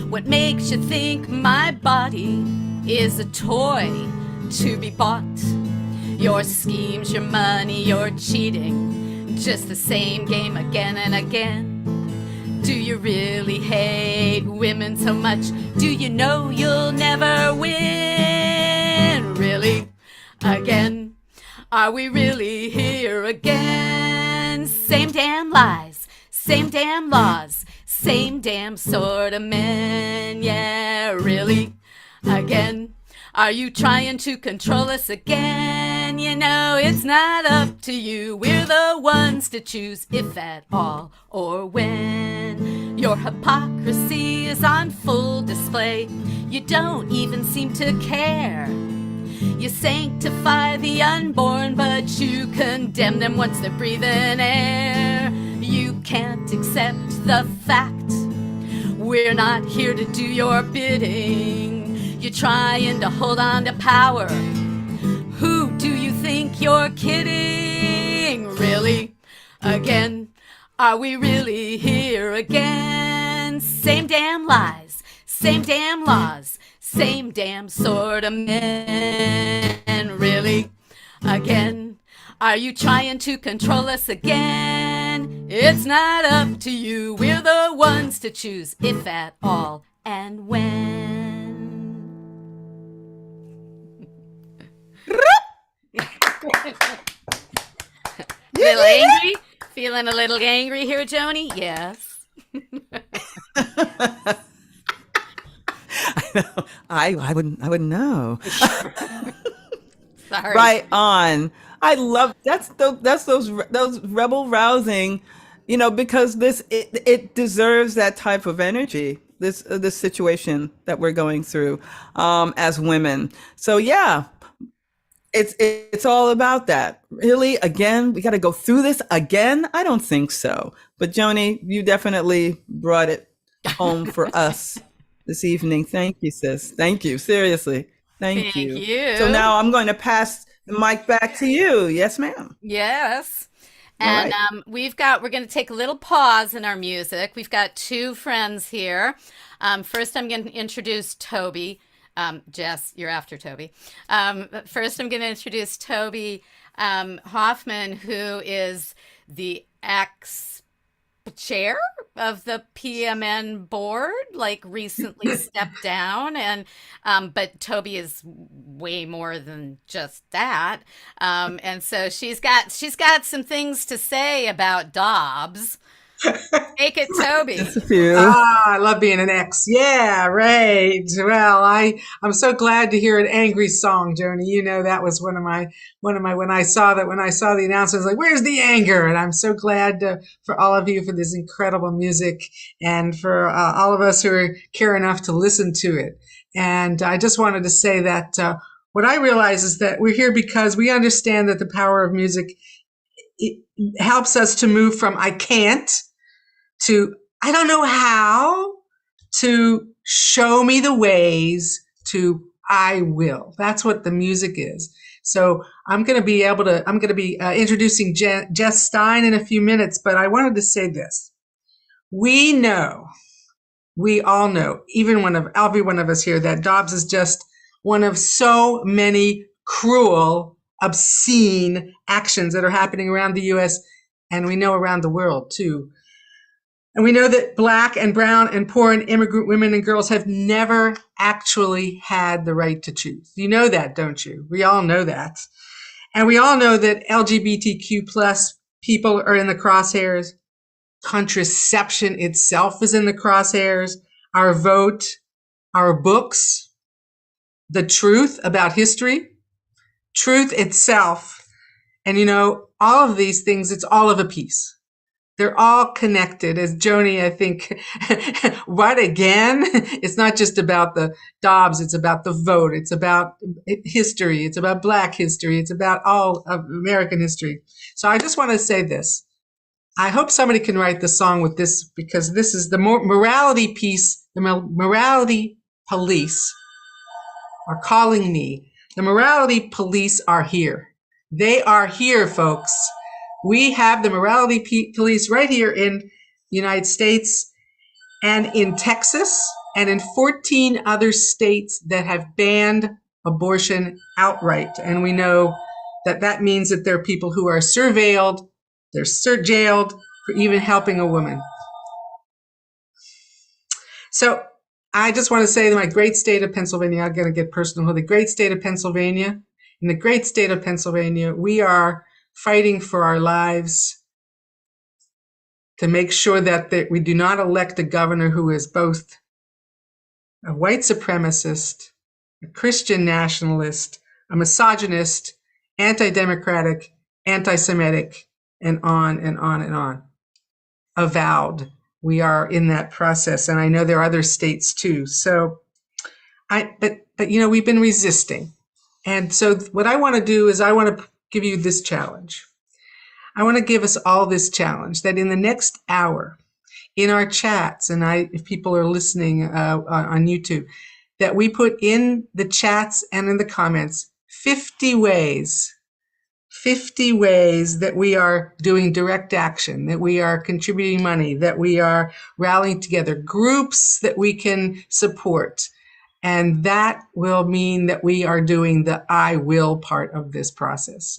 Speaker 1: What makes you think my body is a toy to be bought? Your schemes, your money, your cheating, just the same game again and again. Do you really hate women so much? Do you know you'll never win? Really? Again? Are we really here again? Same damn lies, same damn laws, same damn sort of men. Yeah, really? Again? Are you trying to control us again? You know it's not up to you. We're the ones to choose, if at all or when. Your hypocrisy is on full display. You don't even seem to care. You sanctify the unborn, but you condemn them once they're breathing air. You can't accept the fact we're not here to do your bidding. You're trying to hold on to power. Who do you think you're kidding? Really? Again? Are we really here again? Same damn lies, same damn laws, same damn sort of men. Really? Again? Are you trying to control us again? It's not up to you, we're the ones to choose, if at all, and when. Little angry? Feeling a little angry here, Joni? Yes.
Speaker 2: I know. I wouldn't know.
Speaker 1: Sorry.
Speaker 2: Right on. I love that's those rebel rousing, because it deserves that type of energy. This situation that we're going through as women. So yeah, it's all about that. Really, again, we got to go through this again? I don't think so. But Joni, you definitely brought it home for us this evening. Thank you, sis. Thank you. Seriously. Thank you.
Speaker 1: you.
Speaker 2: So now I'm going to pass the mic back to you. Yes, ma'am.
Speaker 1: Yes.
Speaker 2: All
Speaker 1: And
Speaker 2: right.
Speaker 1: we're going to take a little pause in our music. We've got two friends here. First, I'm going to introduce Toby. Jess, you're after Toby. But first, I'm going to introduce Toby Hoffman, who is the chair of the PMN board, like recently stepped down, and but Toby is way more than just that, and so she's got some things to say about Dobbs. Take it, Toby.
Speaker 2: Just a few.
Speaker 11: I love being an ex. Yeah, right. Well, I'm so glad to hear an angry song, Joni. That was one of my when I saw the announcement, I was like, "Where's the anger?" And I'm so glad for all of you for this incredible music and for all of us who care enough to listen to it. And I just wanted to say that what I realize is that we're here because we understand that the power of music it helps us to move from "I can't" to "I don't know how," to "show me the ways," to "I will." That's what the music is. So I'm going to be introducing Jess Stein in a few minutes, but I wanted to say this. We all know, every one of us here, that Dobbs is just one of so many cruel, obscene actions that are happening around the U.S., and we know around the world too. And we know that Black and brown and poor and immigrant women and girls have never actually had the right to choose. You know that, don't you? We all know that. And we all know that LGBTQ plus people are in the crosshairs. Contraception itself is in the crosshairs. Our vote, our books, the truth about history, truth itself. And all of these things, it's all of a piece. They're all connected. As Joni, I think, what again? It's not just about the Dobbs. It's about the vote. It's about history. It's about Black history. It's about all of American history. So I just want to say this. I hope somebody can write the song with this, because this is the morality piece. The morality police are calling me. The morality police are here. They are here, folks. We have the morality police right here in the United States and in Texas and in 14 other states that have banned abortion outright. And we know that means that there are people who are surveilled, they're jailed for even helping a woman. So I just want to say that my great state of Pennsylvania, I'm going to get personal, the great state of Pennsylvania, in the great state of Pennsylvania, we are fighting for our lives to make sure that we do not elect a governor who is both a white supremacist, a Christian nationalist, a misogynist, anti-democratic, anti-Semitic, and on and on and on. Avowed. We are in that process, and I know there are other states too. So, but we've been resisting. And so what I want to do is I want to give you this challenge. I want to give us all this challenge that in the next hour, in our chats, and if people are listening on YouTube, that we put in the chats and in the comments 50 ways that we are doing direct action, that we are contributing money, that we are rallying together, groups that we can support. And that will mean that we are doing the I will part of this process.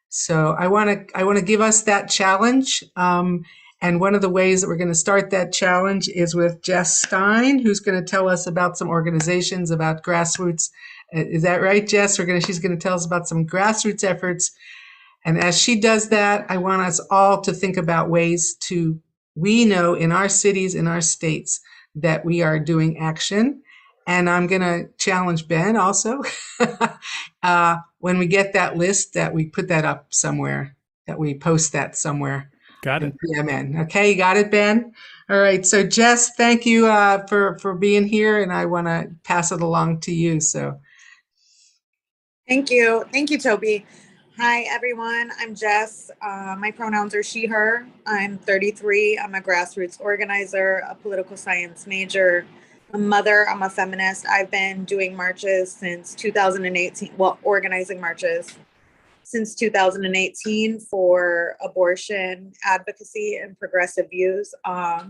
Speaker 11: So I want to give us that challenge. And one of the ways that we're going to start that challenge is with Jess Stein, who's going to tell us about some organizations, about grassroots. Is that right, Jess? She's going to tell us about some grassroots efforts. And as she does that, I want us all to think about ways we know in our cities, in our states, that we are doing action. And I'm going to challenge Ben also when we get that list, that we put that up somewhere, that we post that somewhere.
Speaker 6: Got it.
Speaker 11: PMN. Okay, you got it, Ben? All right. So Jess, thank you for being here, and I want to pass it along to you. So
Speaker 12: thank you. Thank you, Toby. Hi, everyone. I'm Jess. My pronouns are she, her. I'm 33. I'm a grassroots organizer, a political science major, a mother. I'm a feminist. I've been doing marches since 2018. Well, organizing marches since 2018 for abortion advocacy and progressive views. I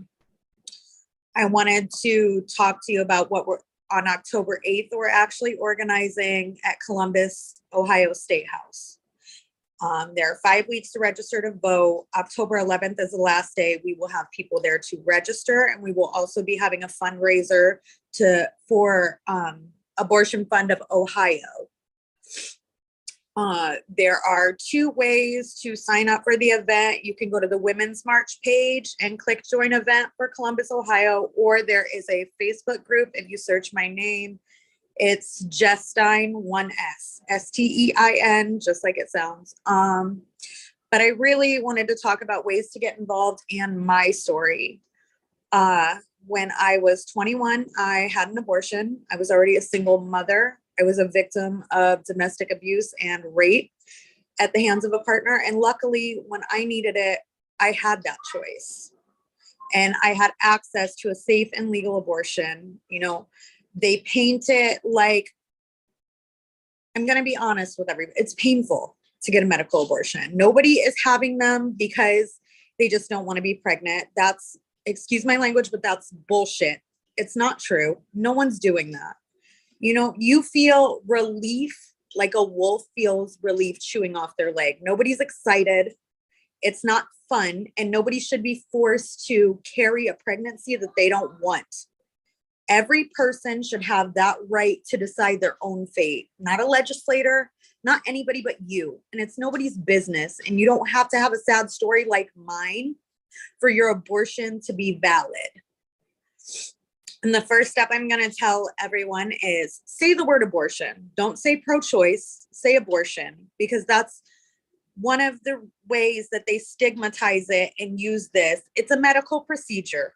Speaker 12: wanted to talk to you about what we're on October 8th. We're actually organizing at Columbus, Ohio State House. There are 5 weeks to register to vote. October 11th is the last day. We will have people there to register, and we will also be having a fundraiser for Abortion Fund of Ohio. There are 2 ways to sign up for the event. You can go to the Women's March page and click join event for Columbus, Ohio, or there is a Facebook group. If you search my name, it's Jess Stein, 1S, Stein, just like it sounds. But I really wanted to talk about ways to get involved and my story. When I was 21, I had an abortion. I was already a single mother. I was a victim of domestic abuse and rape at the hands of a partner. And luckily, when I needed it, I had that choice. And I had access to a safe and legal abortion. You know, they paint it like, I'm going to be honest with everybody, it's painful to get a medical abortion. Nobody is having them because they just don't want to be pregnant. That's, excuse my language, but that's bullshit. It's not true. No one's doing that. You know, you feel relief like a wolf feels relief chewing off their leg. Nobody's excited. It's not fun. And nobody should be forced to carry a pregnancy that they don't want. Every person should have that right to decide their own fate, not a legislator, not anybody but you. And it's nobody's business. And you don't have to have a sad story like mine for your abortion to be valid. And the first step I'm going to tell everyone is say the word abortion. Don't say pro-choice, say abortion, because that's one of the ways that they stigmatize it and use this. It's a medical procedure,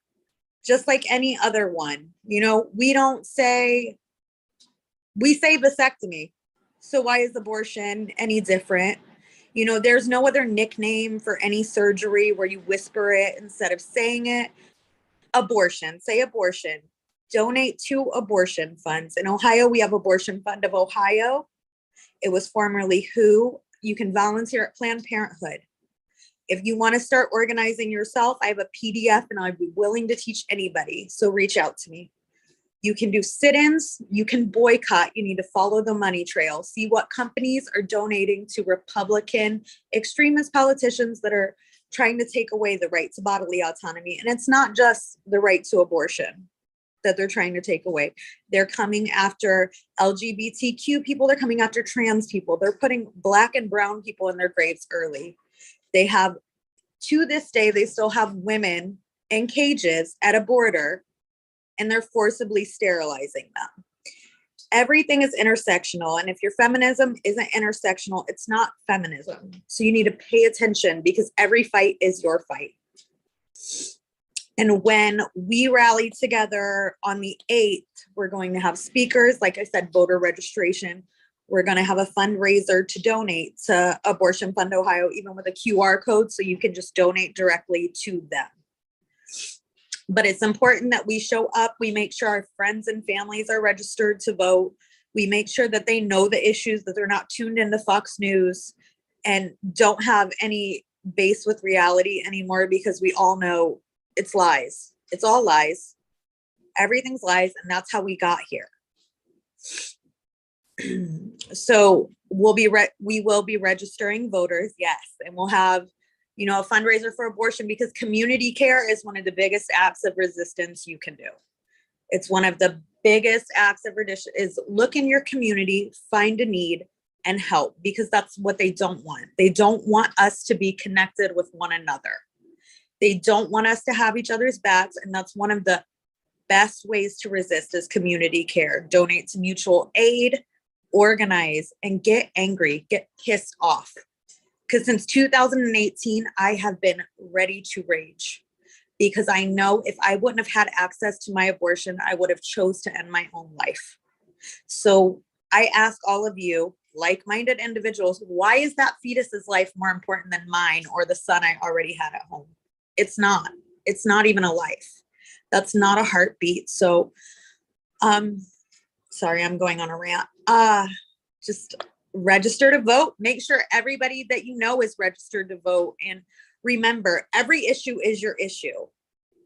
Speaker 12: just like any other one. You know, we say vasectomy. So why is abortion any different? You know, there's no other nickname for any surgery where you whisper it instead of saying it. Abortion, say abortion. Donate to abortion funds. In Ohio, we have Abortion Fund of Ohio. It was formerly WHO. You can volunteer at Planned Parenthood. If you want to start organizing yourself, I have a PDF and I'd be willing to teach anybody. So reach out to me. You can do sit-ins. You can boycott. You need to follow the money trail. See what companies are donating to Republican extremist politicians that are trying to take away the right to bodily autonomy. And it's not just the right to abortion that they're trying to take away. They're coming after LGBTQ people. They're coming after trans people. They're putting Black and brown people in their graves early. They have, to this day, they still have women in cages at a border, and they're forcibly sterilizing them. Everything is intersectional. And if your feminism isn't intersectional, it's not feminism. So you need to pay attention because every fight is your fight. And when we rally together on the 8th, we're going to have speakers. Like I said, voter registration We're going to have a fundraiser to donate to Abortion Fund Ohio, even with a QR code, so you can just donate directly to them. But it's important that we show up. We make sure our friends and families are registered to vote. We make sure that they know the issues, that they're not tuned into Fox News and don't have any base with reality anymore, because we all know it's lies. It's all lies. Everything's lies, and that's how we got here. So we will be registering voters, yes, and we'll have, you know, a fundraiser for abortion, because community care is one of the biggest acts of resistance you can do. It's one of the biggest acts of resistance, is look in your community, find a need, and help, because that's what they don't want. They don't want us to be connected with one another. They don't want us to have each other's backs, and that's one of the best ways to resist is community care. Donate to mutual aid, organize, and get angry, get pissed off. Because since 2018, I have been ready to rage, because I know if I wouldn't have had access to my abortion, I would have chose to end my own life. So I ask all of you, like-minded individuals, why is that fetus's life more important than mine or the son I already had at home? It's not. It's not even a life. That's not a heartbeat. So, sorry, I'm going on a rant. Just register to vote. Make sure everybody that you know is registered to vote. And remember, every issue is your issue.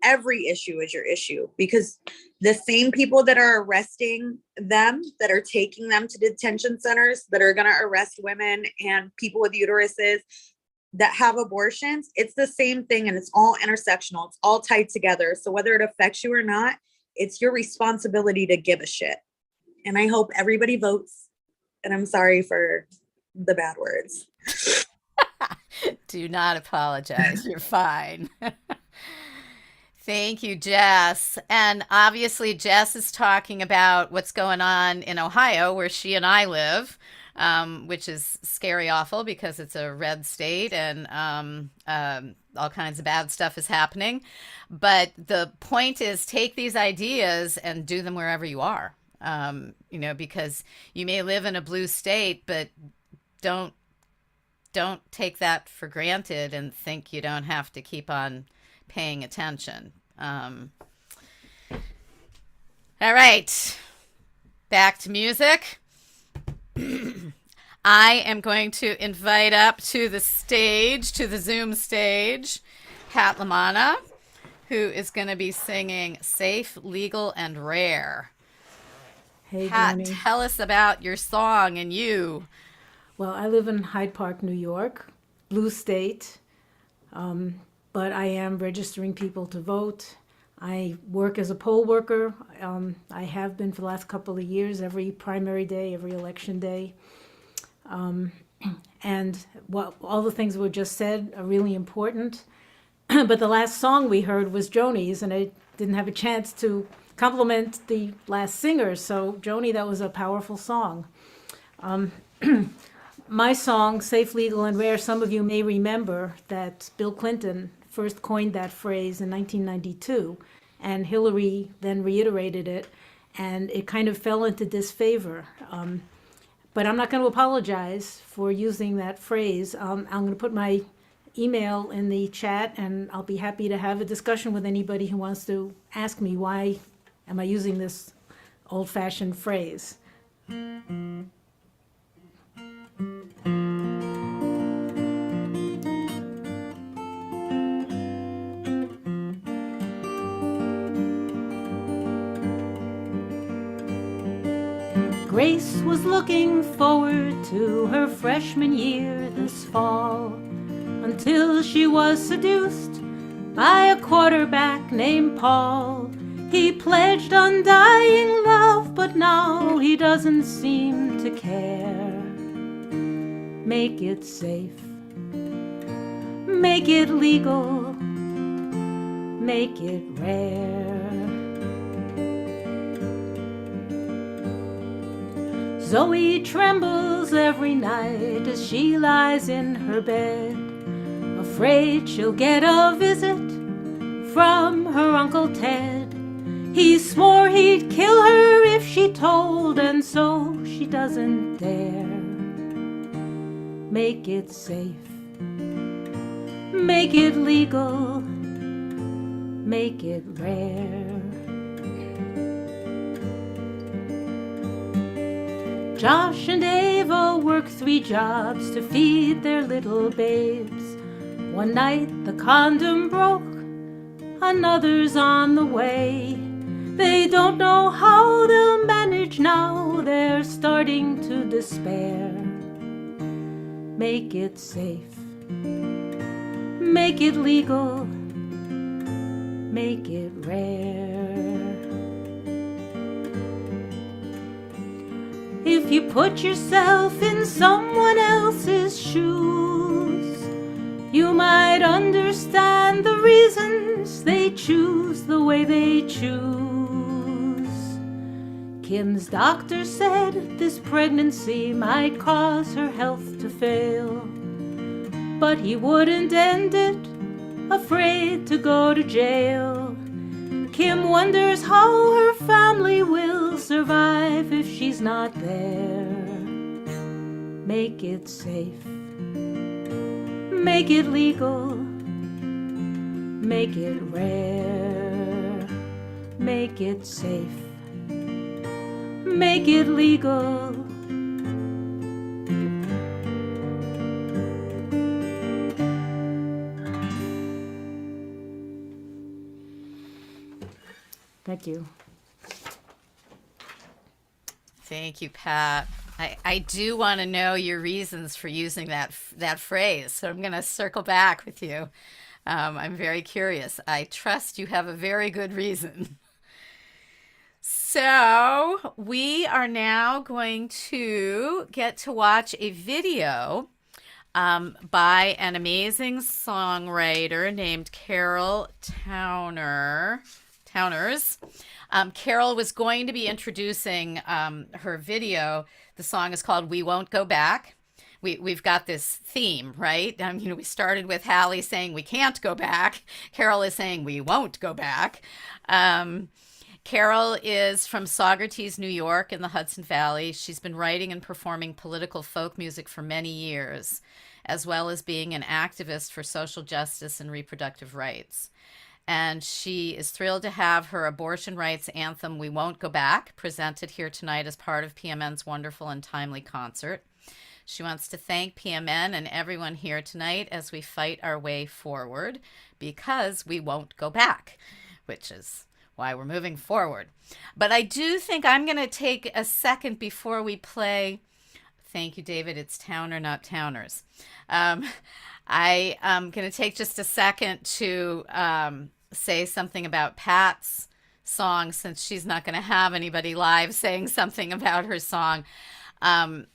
Speaker 12: Every issue is your issue, because the same people that are arresting them, that are taking them to detention centers, that are going to arrest women and people with uteruses that have abortions, it's the same thing, and it's all intersectional. It's all tied together. So whether it affects you or not, it's your responsibility to give a shit. And I hope everybody votes. And I'm sorry for the bad words.
Speaker 1: Do not apologize. You're fine. Thank you, Jess. And obviously, Jess is talking about what's going on in Ohio, where she and I live, which is scary awful because it's a red state and all kinds of bad stuff is happening. But the point is, take these ideas and do them wherever you are, you know, because you may live in a blue state, but don't take that for granted and think you don't have to keep on paying attention. All right, back to music. I am going to invite up to the stage, to the Zoom stage, Pat LaManna, who is going to be singing Safe, Legal, and Rare.
Speaker 13: Hey,
Speaker 1: Pat,
Speaker 13: Johnny.
Speaker 1: tell us about your song and you.
Speaker 13: Well, I live in Hyde Park, New York, blue state, but I am registering people to vote. I work as a poll worker. I have been for the last couple of years, every primary day, every election day. And all the things we just said are really important. But the last song we heard was Joni's, and I didn't have a chance to compliment the last singer. So, Joni, that was a powerful song. My song, Safe, Legal, and Rare, some of you may remember that Bill Clinton first coined that phrase in 1992, and Hillary then reiterated it, and it kind of fell into disfavor. But I'm not going to apologize for using that phrase. I'm going to put my email in the chat, and I'll be happy to have a discussion with anybody who wants to ask me why am I using this old-fashioned phrase. Grace was looking forward to her freshman year this fall, until she was seduced by a quarterback named Paul. He pledged undying love, but now he doesn't seem to care. Make it safe, make it legal, make it rare. Zoe trembles every night as she lies in her bed, afraid she'll get a visit from her Uncle Ted. He swore he'd kill her if she told, and so she doesn't there. Make it safe. Make it legal. Make it rare. Josh and Ava work 3 jobs to feed their little babes. One night the condom broke, another's on the way. They don't know how they'll manage now, they're starting to despair. Make it safe. Make it legal. Make it rare. If you put yourself in someone else's shoes, you might understand the reasons they choose the way they choose. Kim's doctor said this pregnancy might cause her health to fail, but he wouldn't end it, afraid to go to jail. Kim wonders how her family will survive if she's not there. Make it safe. Make it legal. Make it rare. Make it safe. Make it legal. Thank you.
Speaker 1: Thank you, Pat. I do want to know your reasons for using that phrase, so I'm going to circle back with you. I'm very curious. I trust you have a very good reason. So we are now going to get to watch a video by an amazing songwriter named Carol Towners. Carol was going to be introducing her video. The song is called We Won't Go Back. We've got this theme, right? We started with Hallie saying we can't go back. Carol is saying we won't go back. Carol is from Saugerties, New York in the Hudson Valley. She's been writing and performing political folk music for many years, as well as being an activist for social justice and reproductive rights. And she is thrilled to have her abortion rights anthem, We Won't Go Back, presented here tonight as part of PMN's wonderful and timely concert. She wants to thank PMN and everyone here tonight as we fight our way forward, because we won't go back, which is why we're moving forward. But I do think I'm going to take a second before we play. Thank you, David. It's Towner, not Towners. I am going to take just a second to say something about Pat's song, since she's not going to have anybody live saying something about her song. Pat,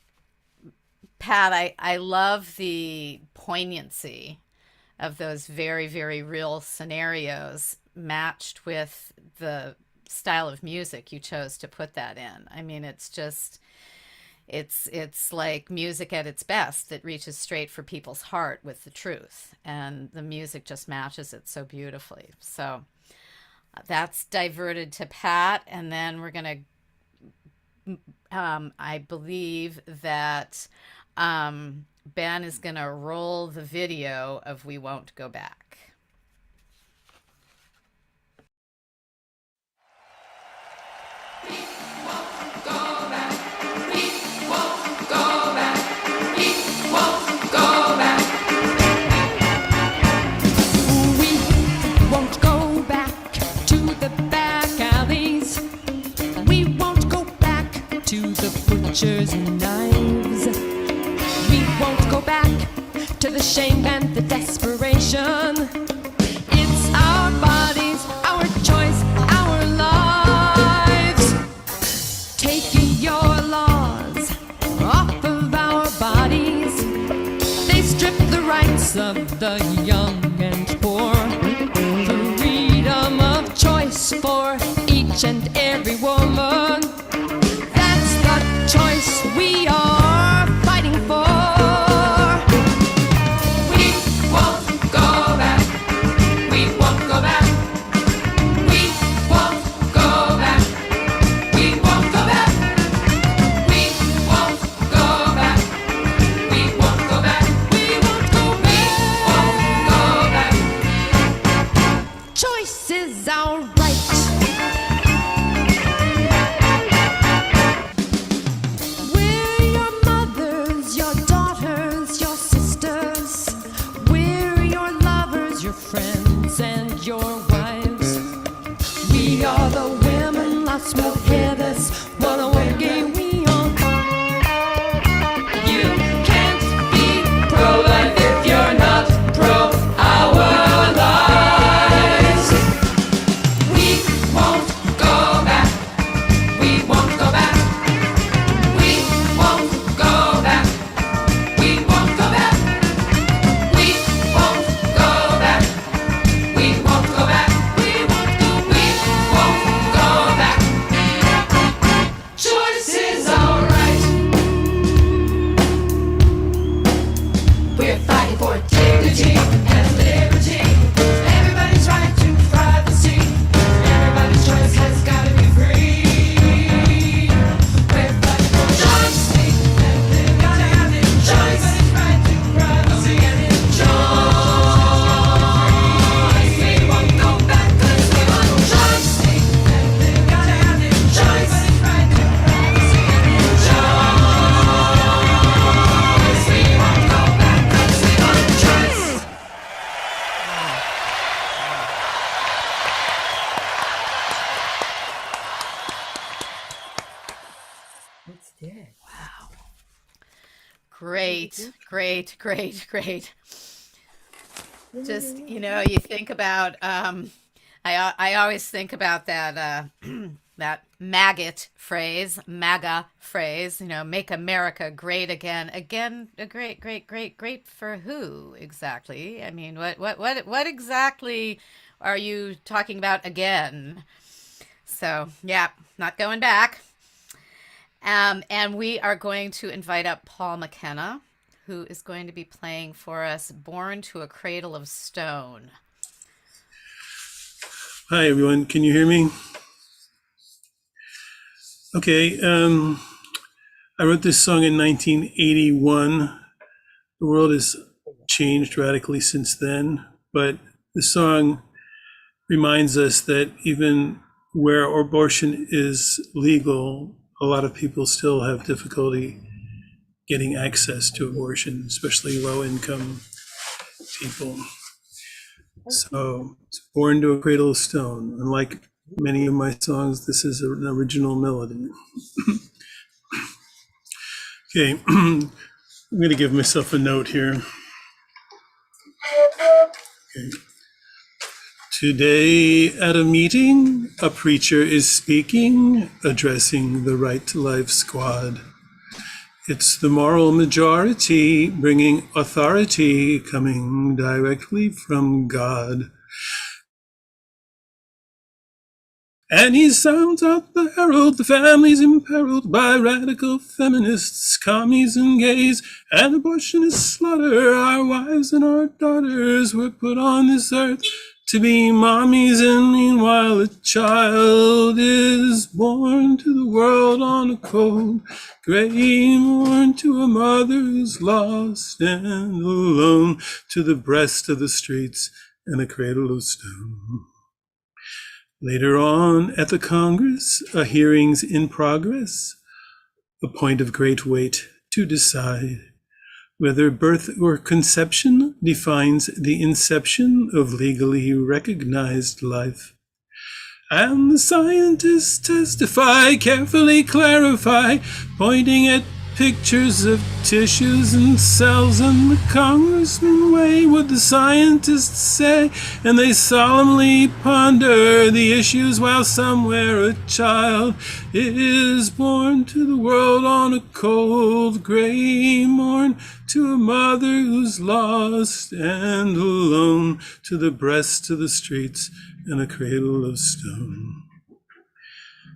Speaker 1: I love the poignancy of those very, very real scenarios matched with the style of music you chose to put that in. I mean, it's just... It's like music at its best that reaches straight for people's heart with the truth, and the music just matches it so beautifully. So that's diverted to Pat, and then we're gonna I believe that Ben is gonna roll the video of We Won't Go Back.
Speaker 14: Butchers and knives. We won't go back to the shame and the desperation. It's our bodies, our choice, our lives. Taking your laws off of our bodies. They strip the rights of the young and poor. Freedom of choice for each and every woman. Choice we are fighting for. We won't go back. We won't go back. We won't go back. We won't go back. We won't go friends and your wives. We are the women, lots will hear this. What a way game we on. You can't be pro-life if you're not pro our lives. We won't go back. We won't go back. We won't go back. We won't go back. We won't go back. We won't go back. We won't go back. Choice is alright. We're fighting for dignity and liberty. Everybody's right to privacy. Everybody's choice has gotta be free. We're fighting for choice and liberty. Gotta have it. Choice. Everybody's right to privacy and choice. We won't go back 'cause we want choice and liberty. Gotta have it. Choice. Everybody's right to privacy and choice. We won't go back 'cause we want choice.
Speaker 1: Great, great, great, great. Just, you think about, I always think about that, that MAGA phrase, make America great again. Again, great, great, great, great for who exactly? I mean, what exactly are you talking about again? So, yeah, not going back. And we are going to invite up Paul McKenna, who is going to be playing for us Born to a Cradle of Stone.
Speaker 15: Hi, everyone. Can you hear me? Okay. I wrote this song in 1981. The world has changed radically since then, but the song reminds us that even where abortion is legal, a lot of people still have difficulty getting access to abortion, especially low-income people. So it's Born to a Cradle of Stone. Unlike many of my songs, this is an original melody. Okay, I'm going to give myself a note here. Okay. Today at a meeting, a preacher is speaking, addressing the Right to Life squad. It's the moral majority bringing authority coming directly from God. And he sounds out the herald, the family's imperiled by radical feminists, commies and gays, and abortionists slaughter our wives and our daughters. Were put on this earth to be mommies, and meanwhile a child is born to the world on a cold gray morn, to a mother who's lost and alone, to the breast of the streets and a cradle of stone. Later on at the Congress, a hearing's in progress, a point of great weight to decide whether birth or conception defines the inception of legally recognized life. And the scientists testify, carefully clarify, pointing at pictures of tissues and cells, and the congressmen weigh what the scientists say, and they solemnly ponder the issues while somewhere a child is born to the world on a cold gray morn, to a mother who's lost and alone, to the breast of the streets and a cradle of stone.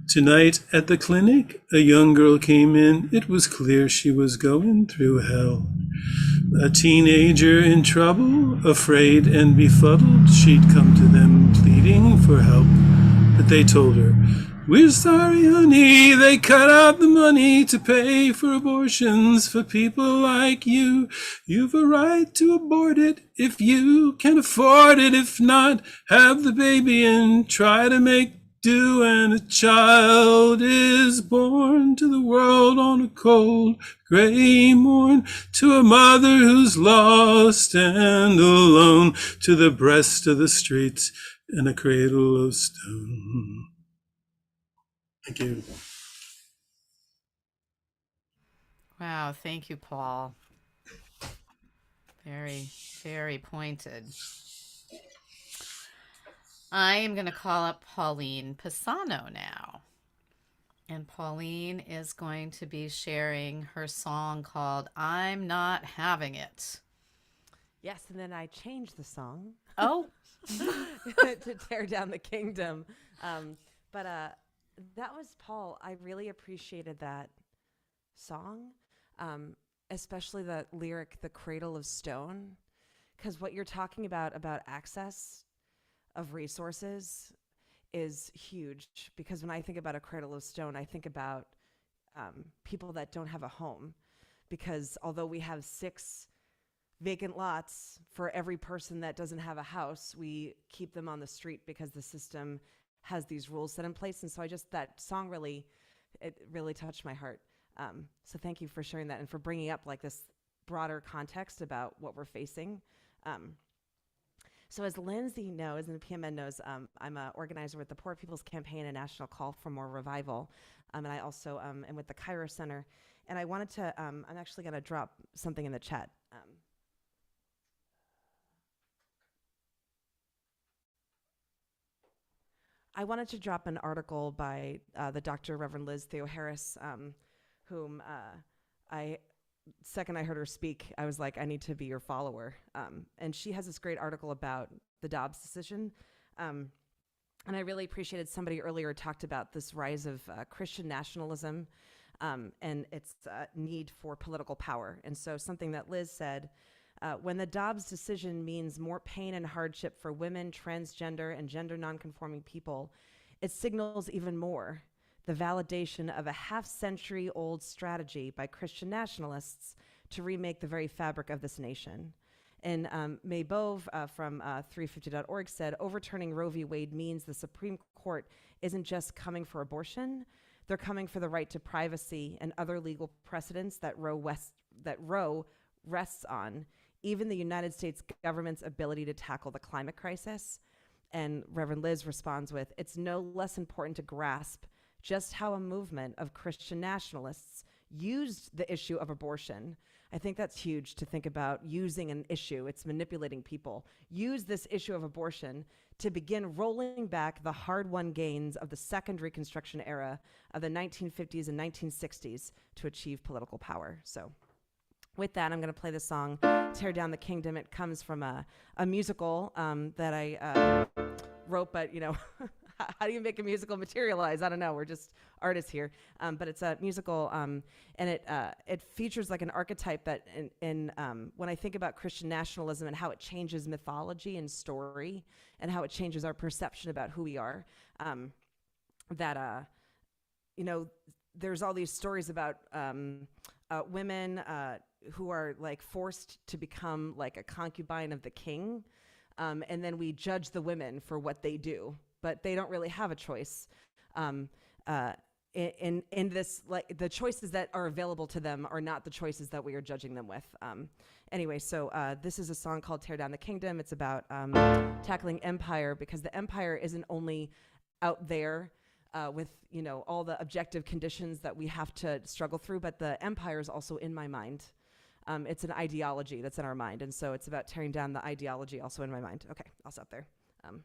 Speaker 15: Tonight at the clinic, a young girl came in. It was clear she was going through hell. A teenager in trouble, afraid and befuddled, she'd come to them pleading for help. But they told her, "We're sorry, honey, they cut out the money to pay for abortions for people like you. You've a right to abort it if you can afford it. If not, have the baby and try to make do when a child is born to the world on a cold gray morn, to a mother who's lost and alone, to the breast of the streets in a cradle of stone. Thank you.
Speaker 1: Wow, thank you, Paul. Very, very pointed. I am going to call up Pauline Pisano now. And Pauline is going to be sharing her song called I'm Not Having It.
Speaker 16: Yes, and then I changed the song.
Speaker 1: Oh.
Speaker 16: To tear down the kingdom. But that was Paul. I really appreciated that song, especially the lyric, The Cradle of Stone, because what you're talking about access of resources is huge. Because when I think about a cradle of stone, I think about people that don't have a home. Because although we have 6 vacant lots for every person that doesn't have a house, we keep them on the street because the system has these rules set in place. And so that song really touched my heart. So thank you for sharing that and for bringing up like this broader context about what we're facing. So as Lindsay knows, and the PMN knows, I'm an organizer with the Poor People's Campaign, a national call for more revival. And I also am with the Cairo Center. And I wanted to, I'm actually going to drop something in the chat. I wanted to drop an article by the Dr. Reverend Liz Theoharis, whom second I heard her speak, I was like, I need to be your follower. And she has this great article about the Dobbs decision. And I really appreciated somebody earlier talked about this rise of Christian nationalism and its need for political power. And so something that Liz said, when the Dobbs decision means more pain and hardship for women, transgender, and gender nonconforming people, it signals even more the validation of a half-century-old strategy by Christian nationalists to remake the very fabric of this nation. And May Bove from 350.org said, overturning Roe v. Wade means the Supreme Court isn't just coming for abortion, they're coming for the right to privacy and other legal precedents that Roe rests on, even the United States government's ability to tackle the climate crisis. And Reverend Liz responds with, it's no less important to grasp just how a movement of Christian nationalists used the issue of abortion. I think that's huge to think about using an issue. It's manipulating people. Use this issue of abortion to begin rolling back the hard-won gains of the second Reconstruction era of the 1950s and 1960s to achieve political power. So with that, I'm going to play the song, Tear Down the Kingdom. It comes from a musical that I wrote, but, you know, how do you make a musical materialize? I don't know. We're just artists here. But it's a musical, and it features like an archetype that in when I think about Christian nationalism and how it changes mythology and story and how it changes our perception about who we are, you know, there's all these stories about women who are like forced to become like a concubine of the king. And then we judge the women for what they do, but they don't really have a choice. In this, like the choices that are available to them are not the choices that we are judging them with. Anyway, so this is a song called Tear Down the Kingdom. It's about tackling empire, because the empire isn't only out there with, you know, all the objective conditions that we have to struggle through, but the empire is also in my mind. It's an ideology that's in our mind. And so it's about tearing down the ideology also in my mind. Okay, I'll stop there. Thank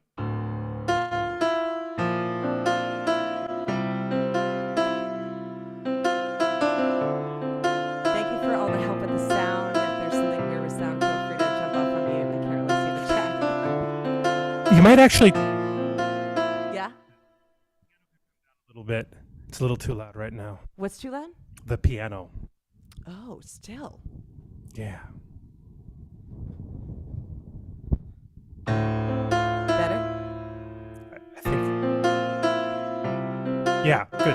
Speaker 16: you for all the help with the sound. If there's something weird with sound, feel free to jump off on me. I can't really see the chat.
Speaker 6: You might actually...
Speaker 16: Yeah?
Speaker 6: A little bit. It's a little too loud right now.
Speaker 16: What's too loud?
Speaker 6: The piano.
Speaker 16: Oh, still.
Speaker 6: Yeah.
Speaker 16: Better?
Speaker 6: I think. Yeah, good.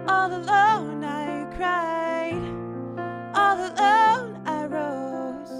Speaker 16: All alone I cried, all alone I rose.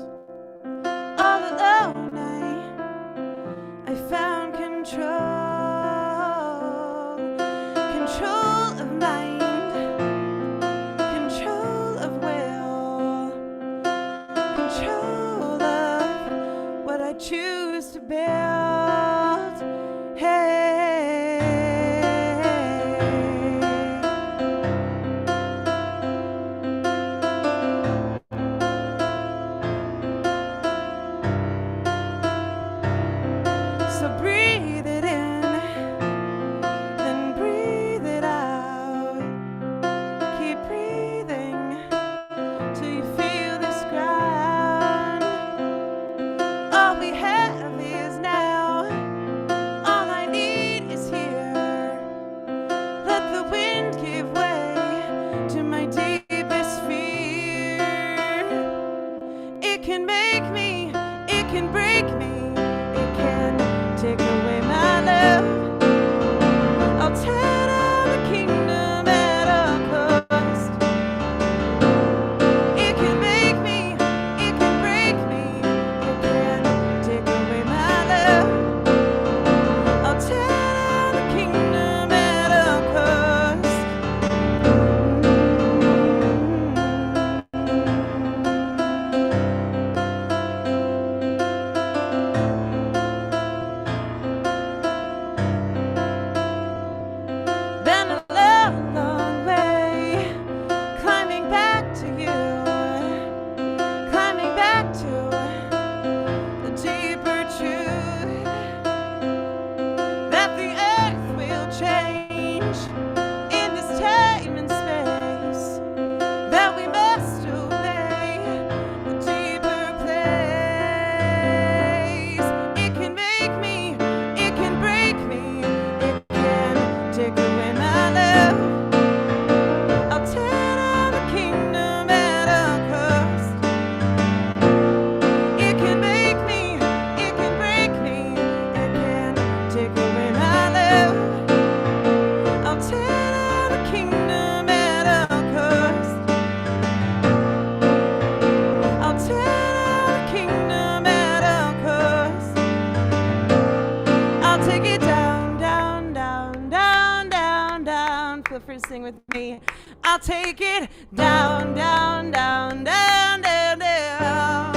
Speaker 16: with me. I'll take it down, down, down, down, down, down.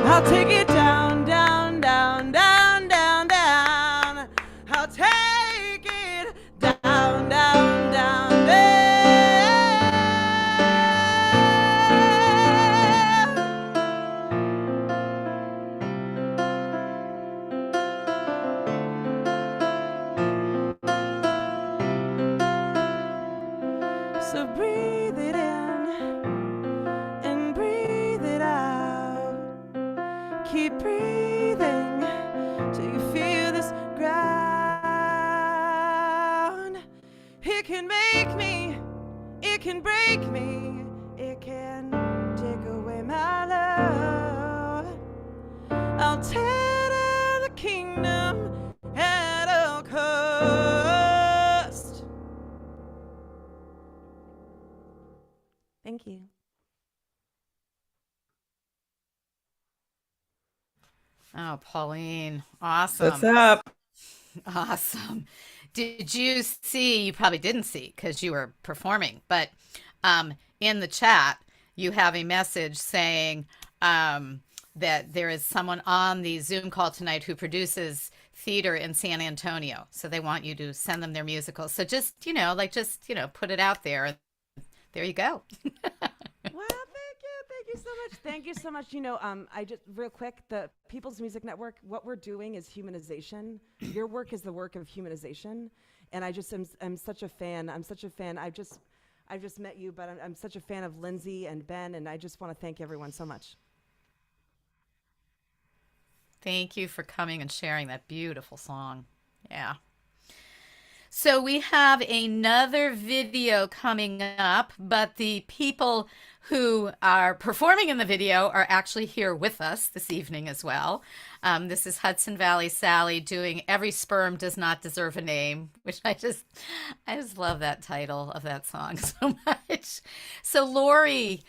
Speaker 16: I'll take it down, down, down, down, down, down. I'll take it down, down, down, down. So breathe it in and breathe it out. Keep breathing till you feel this ground. It can make me, it can break me, it can take away my love. I'll tear down the kingdom at all cost. Thank you.
Speaker 1: Oh, Pauline, awesome.
Speaker 2: What's up?
Speaker 1: Awesome. Did you see, you probably didn't see because you were performing, but in the chat, you have a message saying that there is someone on the Zoom call tonight who produces theater in San Antonio. So they want you to send them their musicals. So just, put it out there. There you go.
Speaker 16: Wow, thank you so much. Thank you so much. I just real quick, the People's Music Network, what we're doing is humanization. Your work is the work of humanization, and I just am such a fan. I'm such a fan. I've just met you, but I'm such a fan of Lindsay and Ben, and I just want to thank everyone so much.
Speaker 1: Thank you for coming and sharing that beautiful song. Yeah. So we have another video coming up, but the people who are performing in the video are actually here with us this evening as well. This is Hudson Valley Sally doing Every Sperm Does Not Deserve a Name, which I just love that title of that song so much. So Lori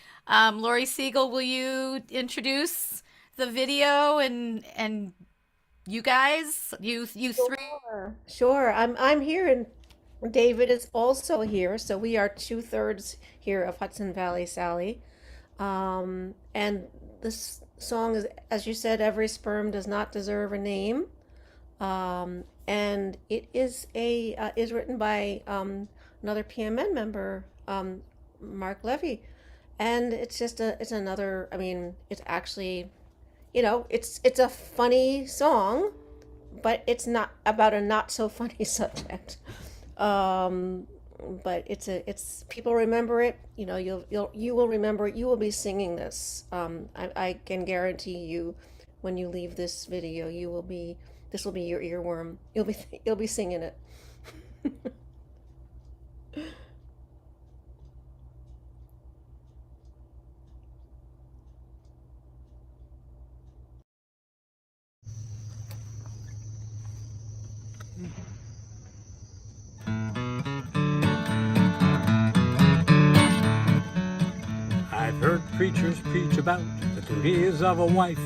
Speaker 1: Siegel, will you introduce the video and you guys, you three?
Speaker 3: Sure. I'm here, and David is also here. So we are 2/3 here of Hudson Valley Sally. And this song is, as you said, Every Sperm Does Not Deserve a Name. And it is written by another PMN member, Mark Levy. And it's another, it's actually, it's a funny song, but it's not about a not so funny subject. But it's people remember it. You will remember it. You will be singing this. I can guarantee you, when you leave this video, this will be your earworm. You'll be singing it.
Speaker 17: I've heard preachers preach about the duties of a wife.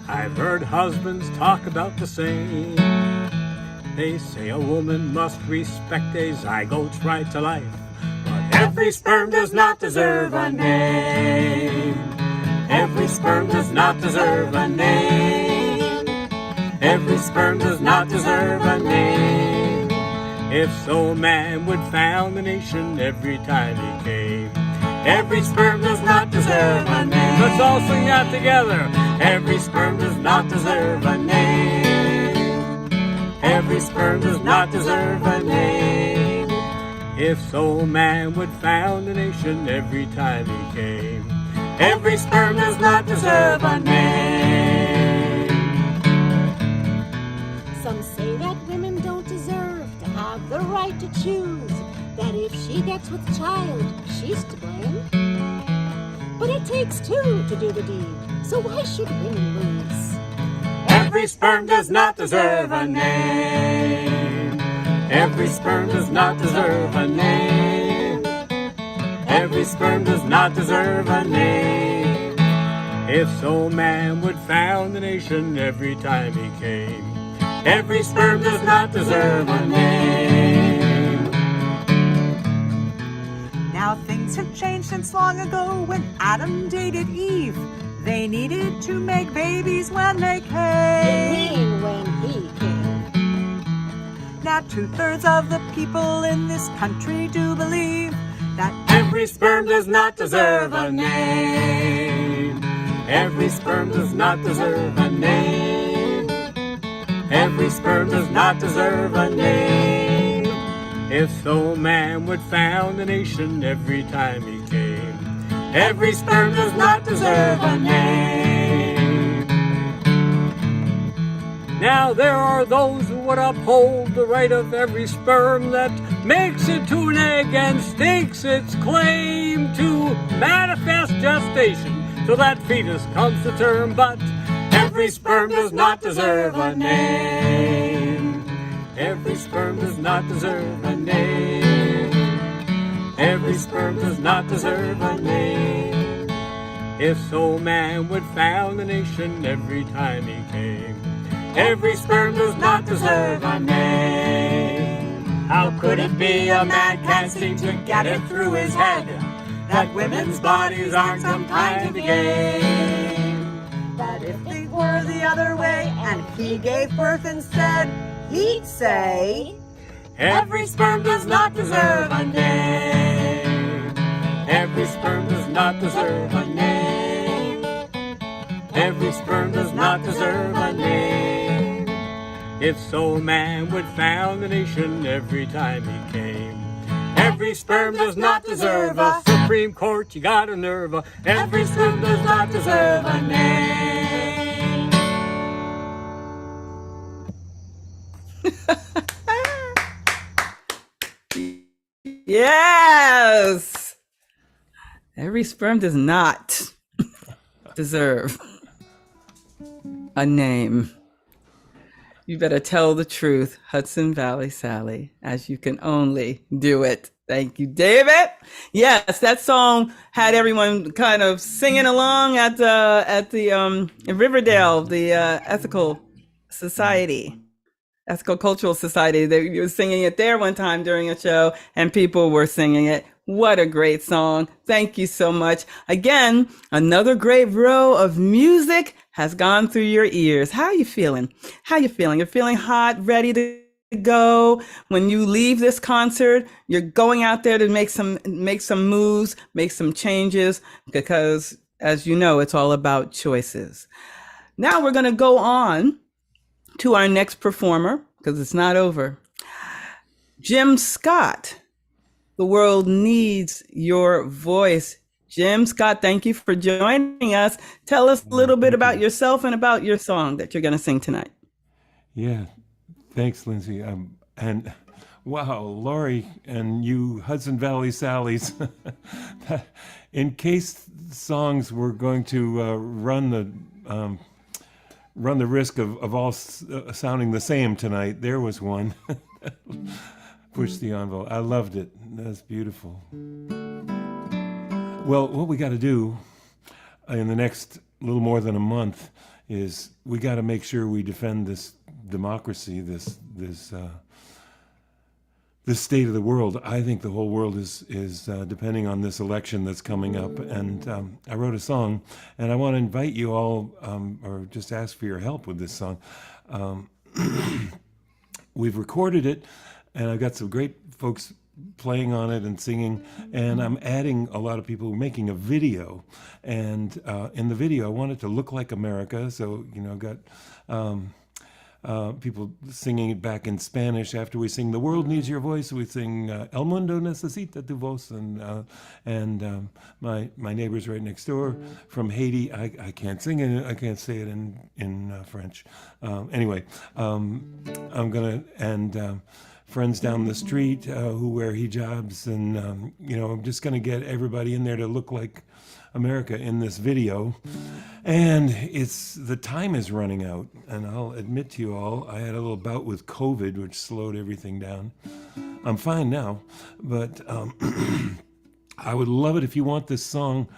Speaker 17: I've heard husbands talk about the same. They say a woman must respect a zygote's right to life. But every sperm does not deserve a name. Every sperm does not deserve a name. Every sperm does not deserve a name. If so, man would found the nation every time he came. Every sperm does not deserve a name. Let's all sing that together. Every sperm does not deserve a name. Every sperm does not deserve a name. If so, man would found the nation every time he came. Every sperm does not deserve a name.
Speaker 18: Some say that women don't deserve to have the right to choose, that if she gets with child, she's to blame. But it takes two to do the deed, so why should women lose?
Speaker 17: Every sperm does not deserve a name. Every sperm does not deserve a name. Every sperm does not deserve a name. If so, man would found the nation every time he came. Every sperm does not deserve a name.
Speaker 19: Now things have changed since long ago when Adam dated Eve. They needed to make babies when they came.
Speaker 18: You mean when he came?
Speaker 19: Now 2/3 of the people in this country do believe that
Speaker 17: Every sperm does not deserve a name. Every sperm does not deserve a name. Every sperm does not deserve a name. If so, man would found a nation every time he came. Every sperm does not deserve a name. Now there are those who would uphold the right of every sperm that makes it to an egg and stakes its claim to manifest gestation till that fetus comes to term. But every sperm does not deserve a name. Every sperm does not deserve a name. Every sperm does not deserve a name. If so, man would found a nation every time he came. Every sperm does not deserve a name. How could it be a man can't seem to get it through his head that women's bodies aren't some kind of game?
Speaker 19: But if they were the other way and he gave birth instead, he'd say,
Speaker 17: every sperm does not deserve a name. Every sperm does not deserve a name. Every sperm does not deserve a name. If so, man would found a nation every time he came. Every sperm does not deserve a Supreme Court, you got a nerve. Every sperm does not deserve a name.
Speaker 2: Yes! Every sperm does not deserve a name. You better tell the truth, Hudson Valley Sally, as you can only do it. Thank you, David. Yes, that song had everyone kind of singing along at the in Riverdale, the Ethical Cultural Society. They were singing it there one time during a show, and people were singing it. What a great song. Thank you so much. Again, another great row of music has gone through your ears. How are you feeling? How are you feeling? You're feeling hot, ready to go. When you leave this concert, you're going out there to make some moves, make some changes, because as you know, it's all about choices. Now we're going to go on to our next performer, because it's not over. Jim Scott. The world needs your voice. Jim Scott, thank you for joining us. Tell us a little bit about yourself and about your song that you're going to sing tonight.
Speaker 20: Yeah, thanks, Lindsay. And wow, Lori and you Hudson Valley Sallies. In case songs were going to run the risk of all sounding the same tonight, there was one. Push the envelope. I loved it. That's beautiful. Well, what we got to do in the next little more than a month is we got to make sure we defend this democracy, this state of the world. I think the whole world is depending on this election that's coming up. And I wrote a song, and I want to invite you all, or just ask for your help with this song. We've recorded it, and I've got some great folks playing on it and singing, and I'm adding a lot of people making a video. And in the video, I want it to look like America. So, I've got people singing it back in Spanish. After we sing "The World Needs Your Voice," we sing "El Mundo Necesita Tu Voz," and my neighbor's right next door from Haiti. I can't sing it. I can't say it in French. Anyway, I'm gonna friends down the street who wear hijabs, and I'm just gonna get everybody in there to look like America in this video. And the time is running out, and I'll admit to you all, I had a little bout with COVID, which slowed everything down. I'm fine now, but I would love it if you want this song.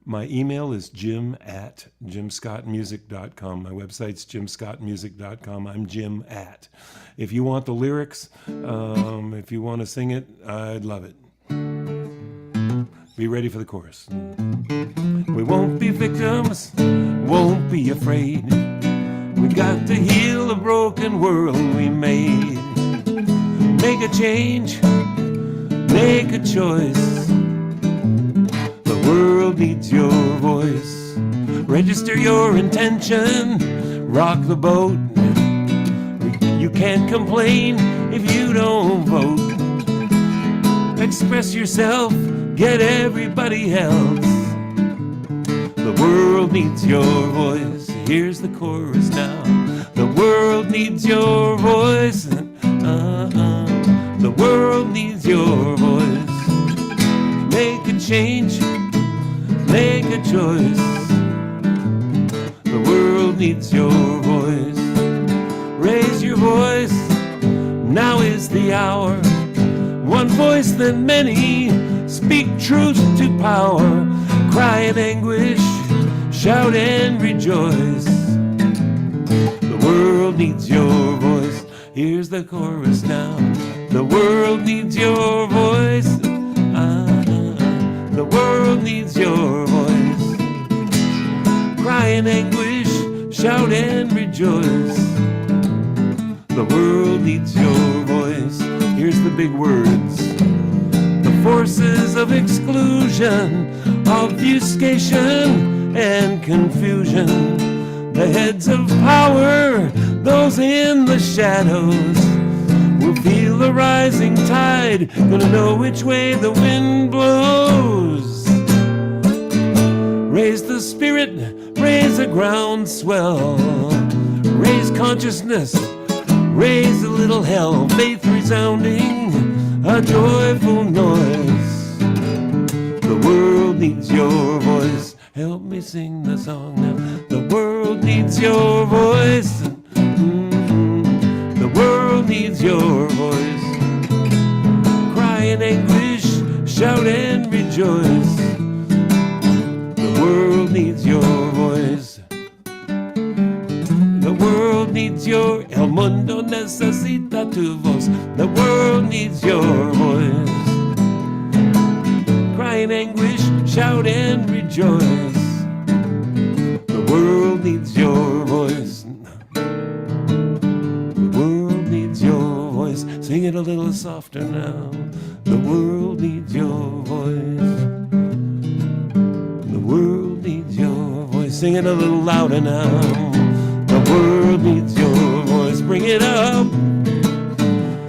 Speaker 20: My email is jim@jimscottmusic.com. My website's jimscottmusic.com. I'm Jim at. If you want the lyrics, if you want to sing it, I'd love it. Be ready for the chorus. We won't be victims, won't be afraid. We got to heal the broken world we made. Make a change, make a choice. The world needs your voice. Register your intention, rock the boat. You can't complain if you don't vote. Express yourself, get everybody else. The world needs your voice. Here's the chorus now. The world needs your voice. The world needs your voice. Make a change, make a choice. The world needs your voice. Raise your voice, now is the hour. One voice than many, speak truth to power. Cry in anguish, shout and rejoice. The world needs your voice. Here's the chorus now. The world needs your voice. The world needs your voice. Cry in anguish, shout and rejoice. The world needs your voice. Here's the big words. The forces of exclusion, obfuscation and confusion. The heads of power, those in the shadows, will feel the rising tide, gonna know which way the wind blows. Raise the spirit, raise a groundswell, raise consciousness, raise a little hell, faith resounding, a joyful noise. The world needs your voice. Help me sing the song now. The world needs your voice. The world needs your voice. Cry in anguish, shout and rejoice. The world needs your voice. The world needs your, el mundo necesita tu voz. The world needs your voice. Cry in anguish, shout and rejoice. The world needs your voice. The world needs your voice. Sing it a little softer now. The world needs your voice. The world needs your voice. Sing it a little louder now. The world needs your voice. Bring it up.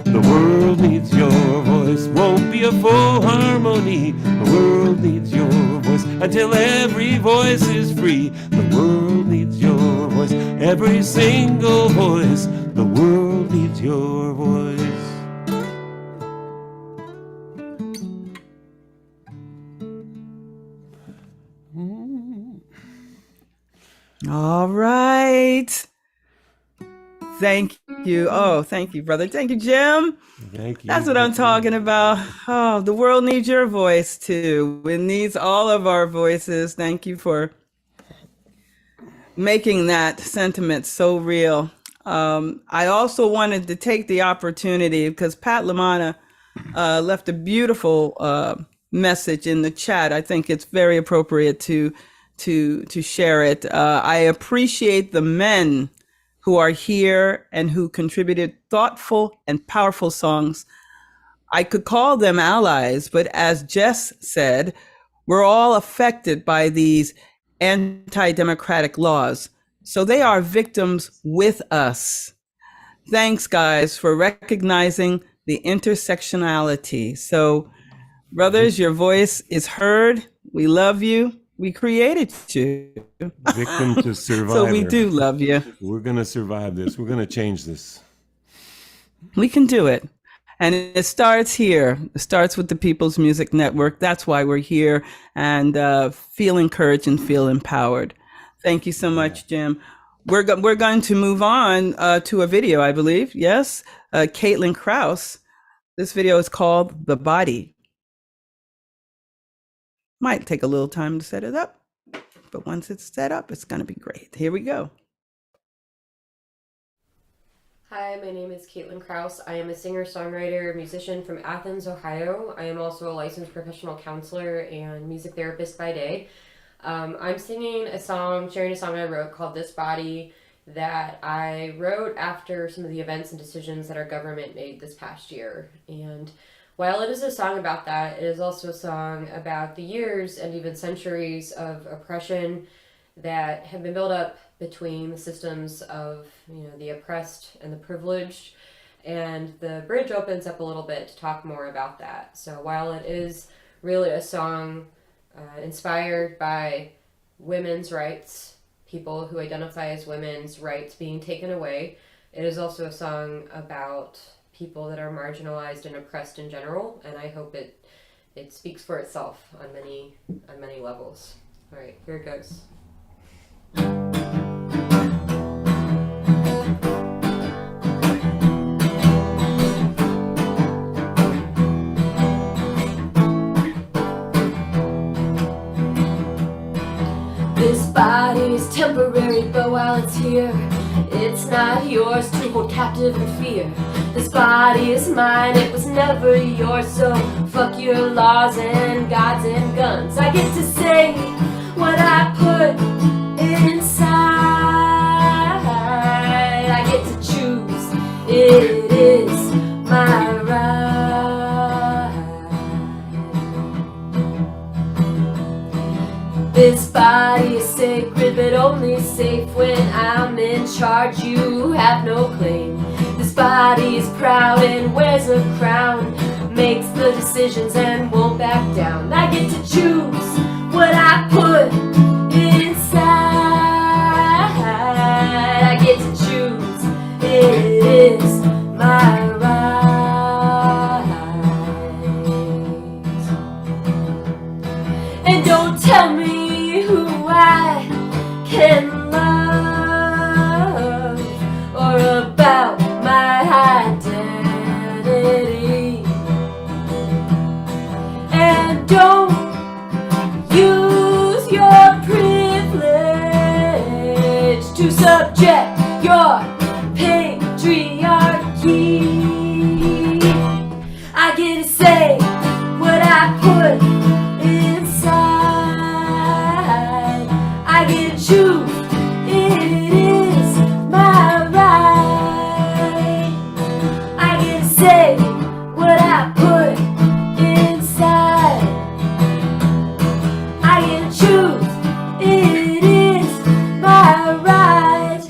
Speaker 20: The world needs your voice. Won't be a full harmony. The world needs your voice. Until every voice is free. The world needs your voice. Every single voice. The world needs your voice.
Speaker 2: All right. Thank you. Oh, thank you, brother. Thank you, Jim.
Speaker 20: Thank you.
Speaker 2: That's what I'm talking about. Oh, the world needs your voice too. It needs all of our voices. Thank you for making that sentiment so real. I also wanted to take the opportunity because Pat Lamana left a beautiful message in the chat. I think it's very appropriate to share it. I appreciate the men who are here and who contributed thoughtful and powerful songs. I could call them allies, but as Jess said, we're all affected by these anti-democratic laws. So they are victims with us. Thanks, guys, for recognizing the intersectionality. So, brothers, your voice is heard. We love you. We created you.
Speaker 20: Victim to survivor.
Speaker 2: So we do love you.
Speaker 20: We're going to survive this. We're going to change this.
Speaker 2: We can do it. And it starts here. It starts with the People's Music Network. That's why we're here, and feel encouraged and feel empowered. Thank you so much, Jim. We're going to move on to a video, I believe. Yes, Caitlin Krause. This video is called The Body. Might take a little time to set it up, but once it's set up, it's going to be great. Here we go.
Speaker 21: Hi, my name is Caitlin Kraus. I am a singer-songwriter, musician from Athens, Ohio. I am also a licensed professional counselor and music therapist by day. I'm sharing a song I wrote called This Body that I wrote after some of the events and decisions that our government made this past year. And while it is a song about that, it is also a song about the years and even centuries of oppression that have been built up between the systems of, the oppressed and the privileged. And the bridge opens up a little bit to talk more about that. So while it is really a song inspired by women's rights, people who identify as women's rights being taken away, it is also a song about people that are marginalized and oppressed in general, and I hope it speaks for itself on many levels. All right, here it goes.
Speaker 14: This body is temporary, but while it's here, it's not yours to hold captive in fear. This body is mine, it was never yours, so fuck your laws and gods and guns. I get to say what I put inside. I get to choose, it is my right. This body is sacred, but only safe when I'm in charge. You have no claim. This body is proud and wears a crown, makes the decisions and won't back down. I get to choose what I put inside. I get to choose, it is my right. And don't tell me who I can love or about my identity. And don't use your privilege to subject your patriarchy. I get to say what I put inside. I get to choose, it is my right. I get to say what I put inside. I get to choose, it is my right.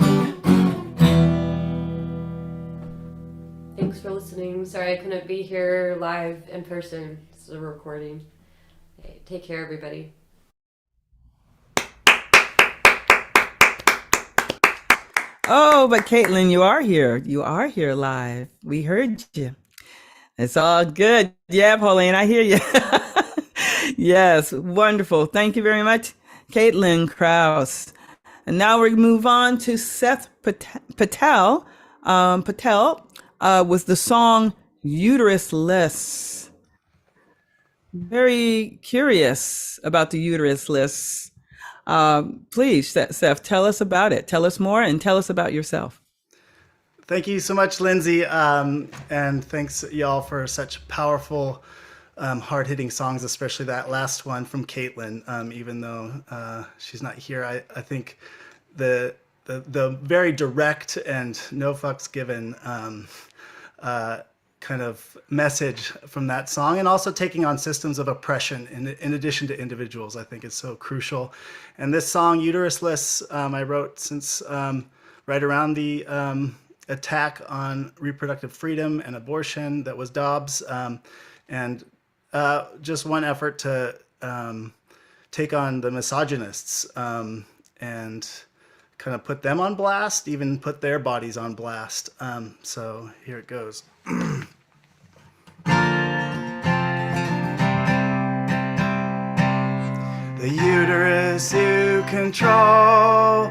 Speaker 21: Thanks for listening. Sorry I couldn't be here live in person. This is a recording. Okay, take care, everybody.
Speaker 2: Oh, but Caitlin, you are here. You are here live. We heard you. It's all good. Yeah, Pauline, I hear you. Yes, wonderful. Thank you very much, Caitlin Kraus. And now we move on to Seth Patel. Patel was the song Uterusless. Very curious about the uterusless. Please, Seth, tell us about it. Tell us more and tell us about yourself.
Speaker 22: Thank you so much, Lindsay. And thanks, y'all, for such powerful, hard-hitting songs, especially that last one from Caitlin. Even though she's not here, I think the very direct and no fucks given kind of message from that song, and also taking on systems of oppression in addition to individuals, I think is so crucial. And this song, Uterusless, I wrote since right around the attack on reproductive freedom and abortion that was Dobbs, and just one effort to take on the misogynists and kind of put them on blast, even put their bodies on blast. So here it goes. The uterus you control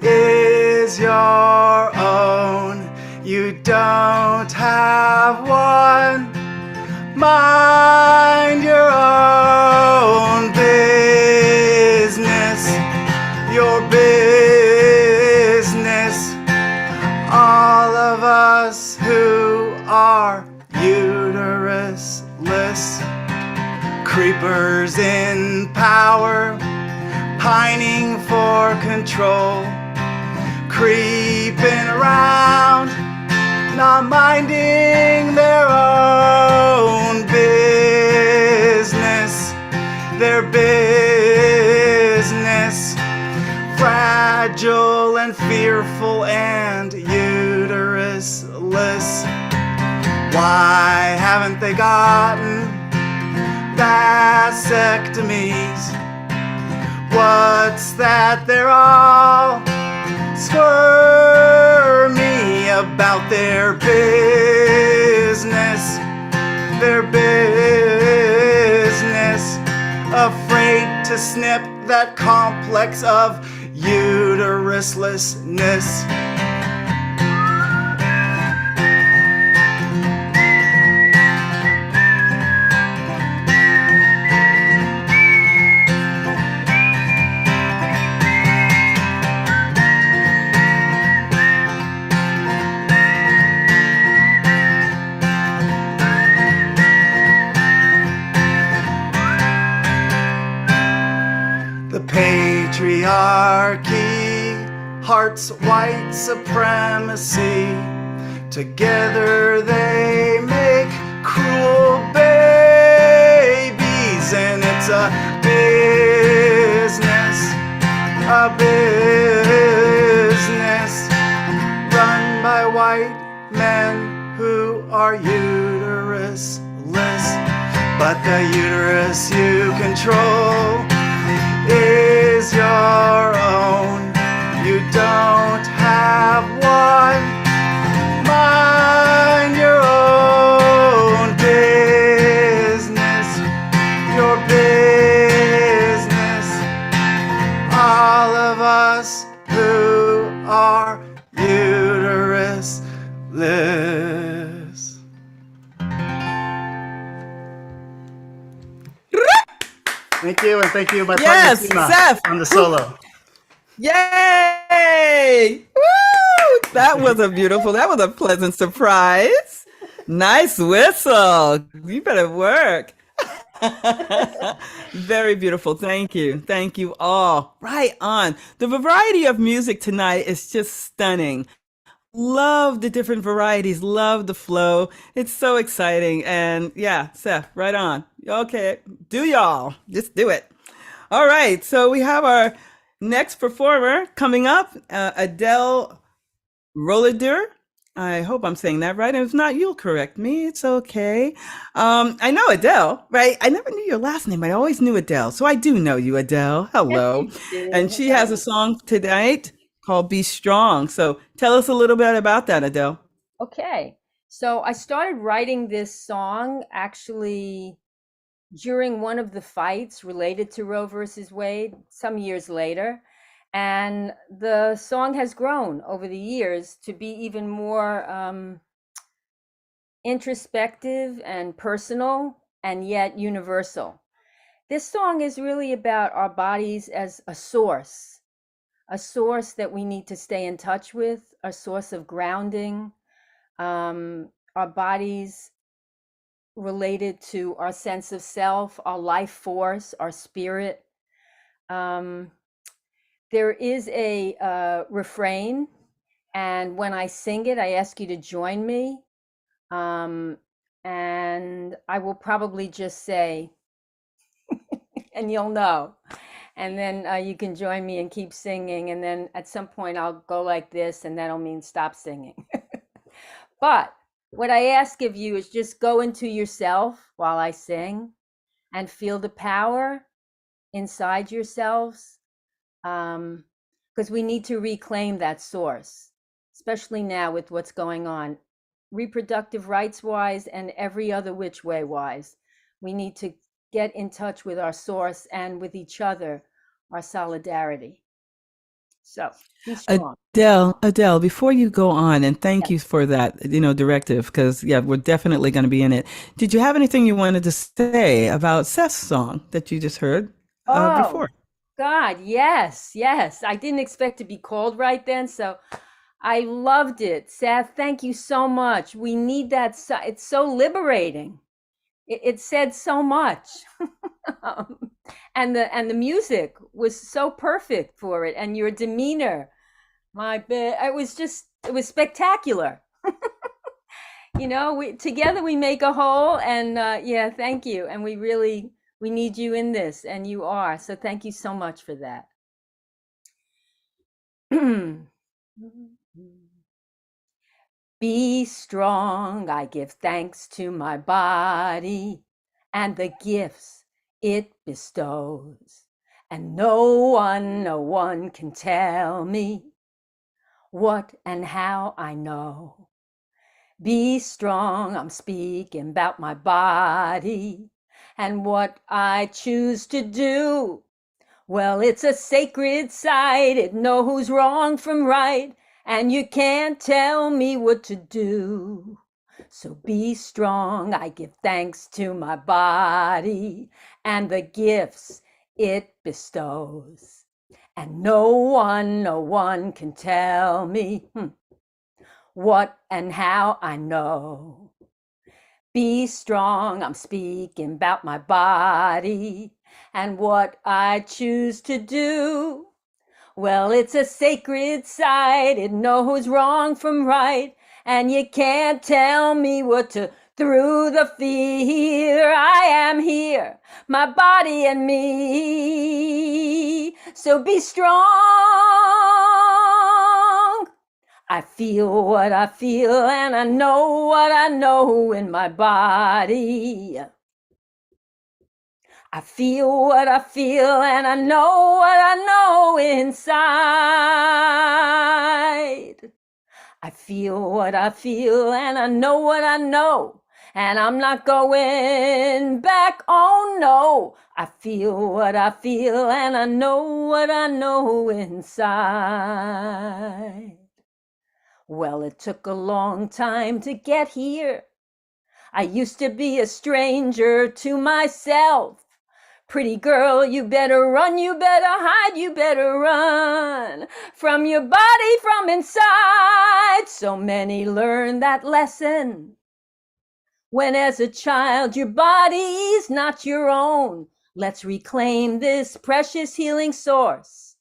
Speaker 22: is your own. You don't have one. Mind your own business. Your business. All of us in power, pining for control, creeping around, not minding their own business, their business, fragile and fearful and uterusless. Why haven't they gotten vasectomies? What's that they're all squirmy about their business, their business, afraid to snip that complex of uteruslessness. The patriarchy, heart's white supremacy, together they make cruel babies, and it's a business run by white men who are uterusless. But the uterus you control is your own. You don't have one. Mind your own business, your business. All of us who are uterusless. Thank you, and thank you, my
Speaker 2: Yes,
Speaker 22: partner, Tina,
Speaker 2: Seth.
Speaker 22: on the solo.
Speaker 2: Yay! Woo! That was a pleasant surprise. Nice whistle. You better work. Very beautiful. Thank you. Thank you all. Right on. The variety of music tonight is just stunning. Love the different varieties. Love the flow. It's so exciting. And yeah, Seth, right on. Okay, do y'all. Just do it. All right. So we have our next performer coming up, Adele Rollader. I hope I'm saying that right. If not, you'll correct me. It's okay. I know Adele, right? I never knew your last name. I always knew Adele. So I do know you, Adele. Hello. And she has a song tonight called Be Strong. So tell us a little bit about that, Adele.
Speaker 4: Okay. So I started writing this song actually during one of the fights related to Roe versus Wade some years later. And the song has grown over the years to be even more introspective and personal and yet universal. This song is really about our bodies as a source that we need to stay in touch with, a source of grounding, our bodies related to our sense of self, our life force, our spirit. There is a refrain, and when I sing it, I ask you to join me. And I will probably just say, and you'll know. And then you can join me and keep singing. And then at some point I'll go like this, and that'll mean stop singing. But what I ask of you is just go into yourself while I sing and feel the power inside yourselves. Because we need to reclaim that source, especially now with what's going on, reproductive rights wise and every other which way wise. We need to get in touch with our source and with each other, our solidarity. So be strong.
Speaker 2: Adele, before you go on, and thank you for that, directive, because we're definitely going to be in it. Did you have anything you wanted to say about Seth's song that you just heard before?
Speaker 4: God, yes. I didn't expect to be called right then, so I loved it. Seth, thank you so much. We need that. It's so liberating. It said so much. And the music was so perfect for it, and your demeanor, it was spectacular. Together we make a whole, and yeah, thank you. And we need you in this, and you are. So thank you so much for that. Be strong, I give thanks to my body and the gifts it bestows. And no one can tell me what and how I know. Be strong, I'm speaking about my body and what I choose to do. Well, it's a sacred site, it knows wrong from right, and you can't tell me what to do. So be strong, I give thanks to my body and the gifts it bestows. And no one can tell me what and how I know. Be strong, I'm speaking about my body and what I choose to do. Well, it's a sacred site, it knows wrong from right, and you can't tell me what to. Through the fear, I am here, my body and me. So be strong. I feel what I feel, and I know what I know in my body. I feel what I feel, and I know what I know inside. I feel what I feel, and I know what I know, and I'm not going back, oh no. I feel what I feel, and I know what I know inside. Well, it took a long time to get here. I used to be a stranger to myself. Pretty girl, you better run, you better hide, you better run from your body, from inside. So many learn that lesson when as a child your body's not your own. Let's reclaim this precious healing source.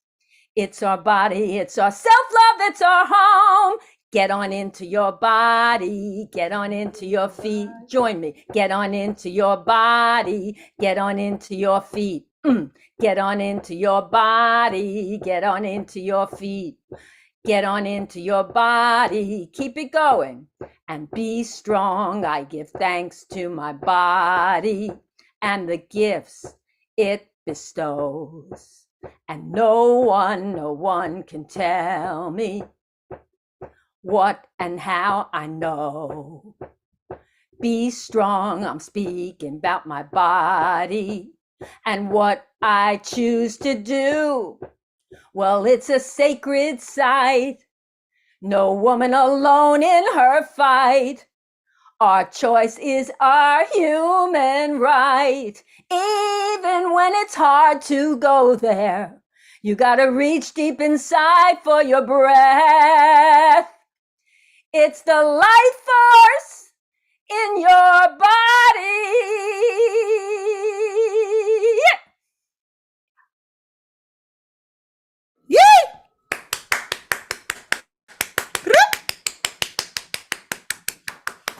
Speaker 4: It's our body, it's our self-love, it's our home. Get on into your body, get on into your feet. Join me. Get on into your body, get on into your feet. Get on into your body, get on into your feet. Get on into your body, keep it going, and be strong. I give thanks to my body and the gifts it bestows. And no one can tell me what and how I know. Be strong, I'm speaking about my body and what I choose to do. Well, it's a sacred site. No woman alone in her fight. Our choice is our human right. Even when it's hard to go there, you gotta reach deep inside for your breath. It's the life force in your body.
Speaker 2: Yay!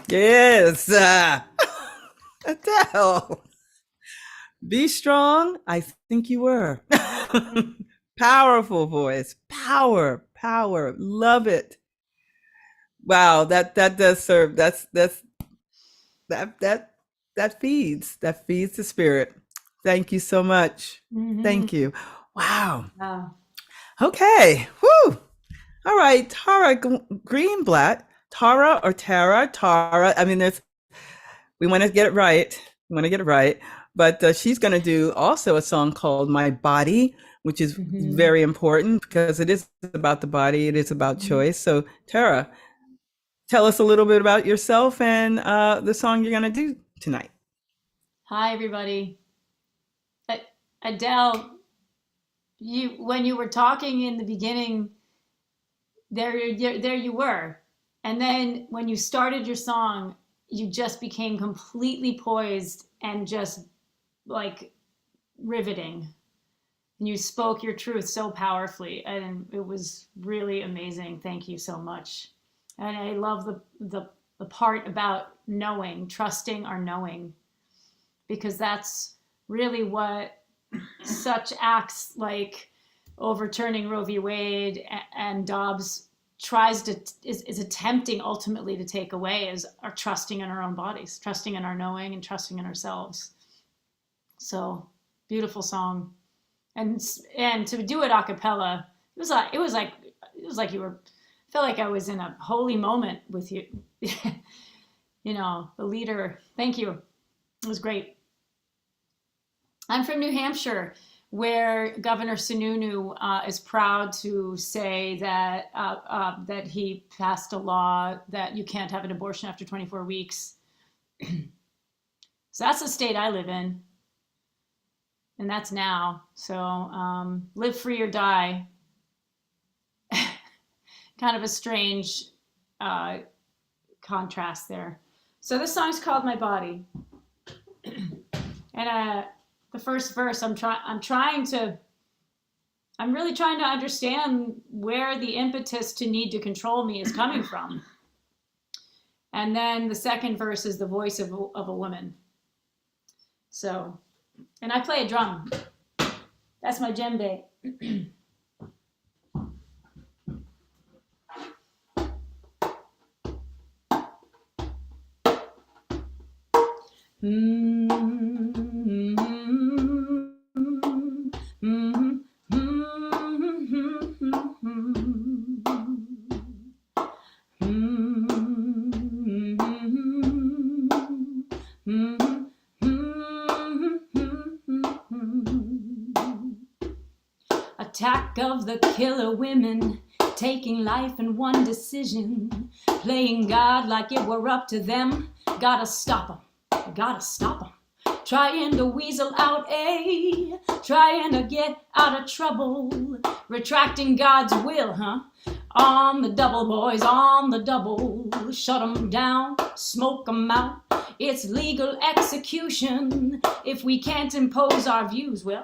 Speaker 2: Yes, Adele. Be strong. I think you were. Powerful voice. Power. Love it. Wow, that does serve. That feeds the spirit. Thank you so much. Thank you. Wow. Okay. Woo. All right, Tara Greenblatt. Tara or Tara. I mean, we want to get it right. But she's going to do also a song called My Body, which is very important because it is about the body. It is about choice. So Tara, tell us a little bit about yourself and the song you're going to do tonight.
Speaker 5: Hi, everybody. Adele, when you were talking in the beginning, there you were. And then when you started your song, you just became completely poised and just like riveting. And you spoke your truth so powerfully, and it was really amazing. Thank you so much. And I love the part about knowing, trusting our knowing, because that's really what such acts like overturning Roe v. Wade and Dobbs is attempting ultimately to take away, is our trusting in our own bodies, trusting in our knowing, and trusting in ourselves. So beautiful song, and to do it a cappella, it was like you were. I felt like I was in a holy moment with you. You know, the leader. Thank you. It was great. I'm from New Hampshire, where Governor Sununu is proud to say that that he passed a law that you can't have an abortion after 24 weeks. So that's the state I live in, and that's now. So live free or die. Kind of a strange contrast there. So this song's called My Body, and the first verse, I'm really trying to understand where the impetus to need to control me is coming from. And then the second verse is the voice of a woman. So, and I play a drum. That's my djembe. Attack of the killer women, taking life in one decision, playing God like it were up to them. Gotta stop them, gotta stop them. Trying to weasel out, trying to get out of trouble, retracting God's will, on the double, boys, on the double. Shut them down, smoke them out. It's legal execution. If we can't impose our views, well,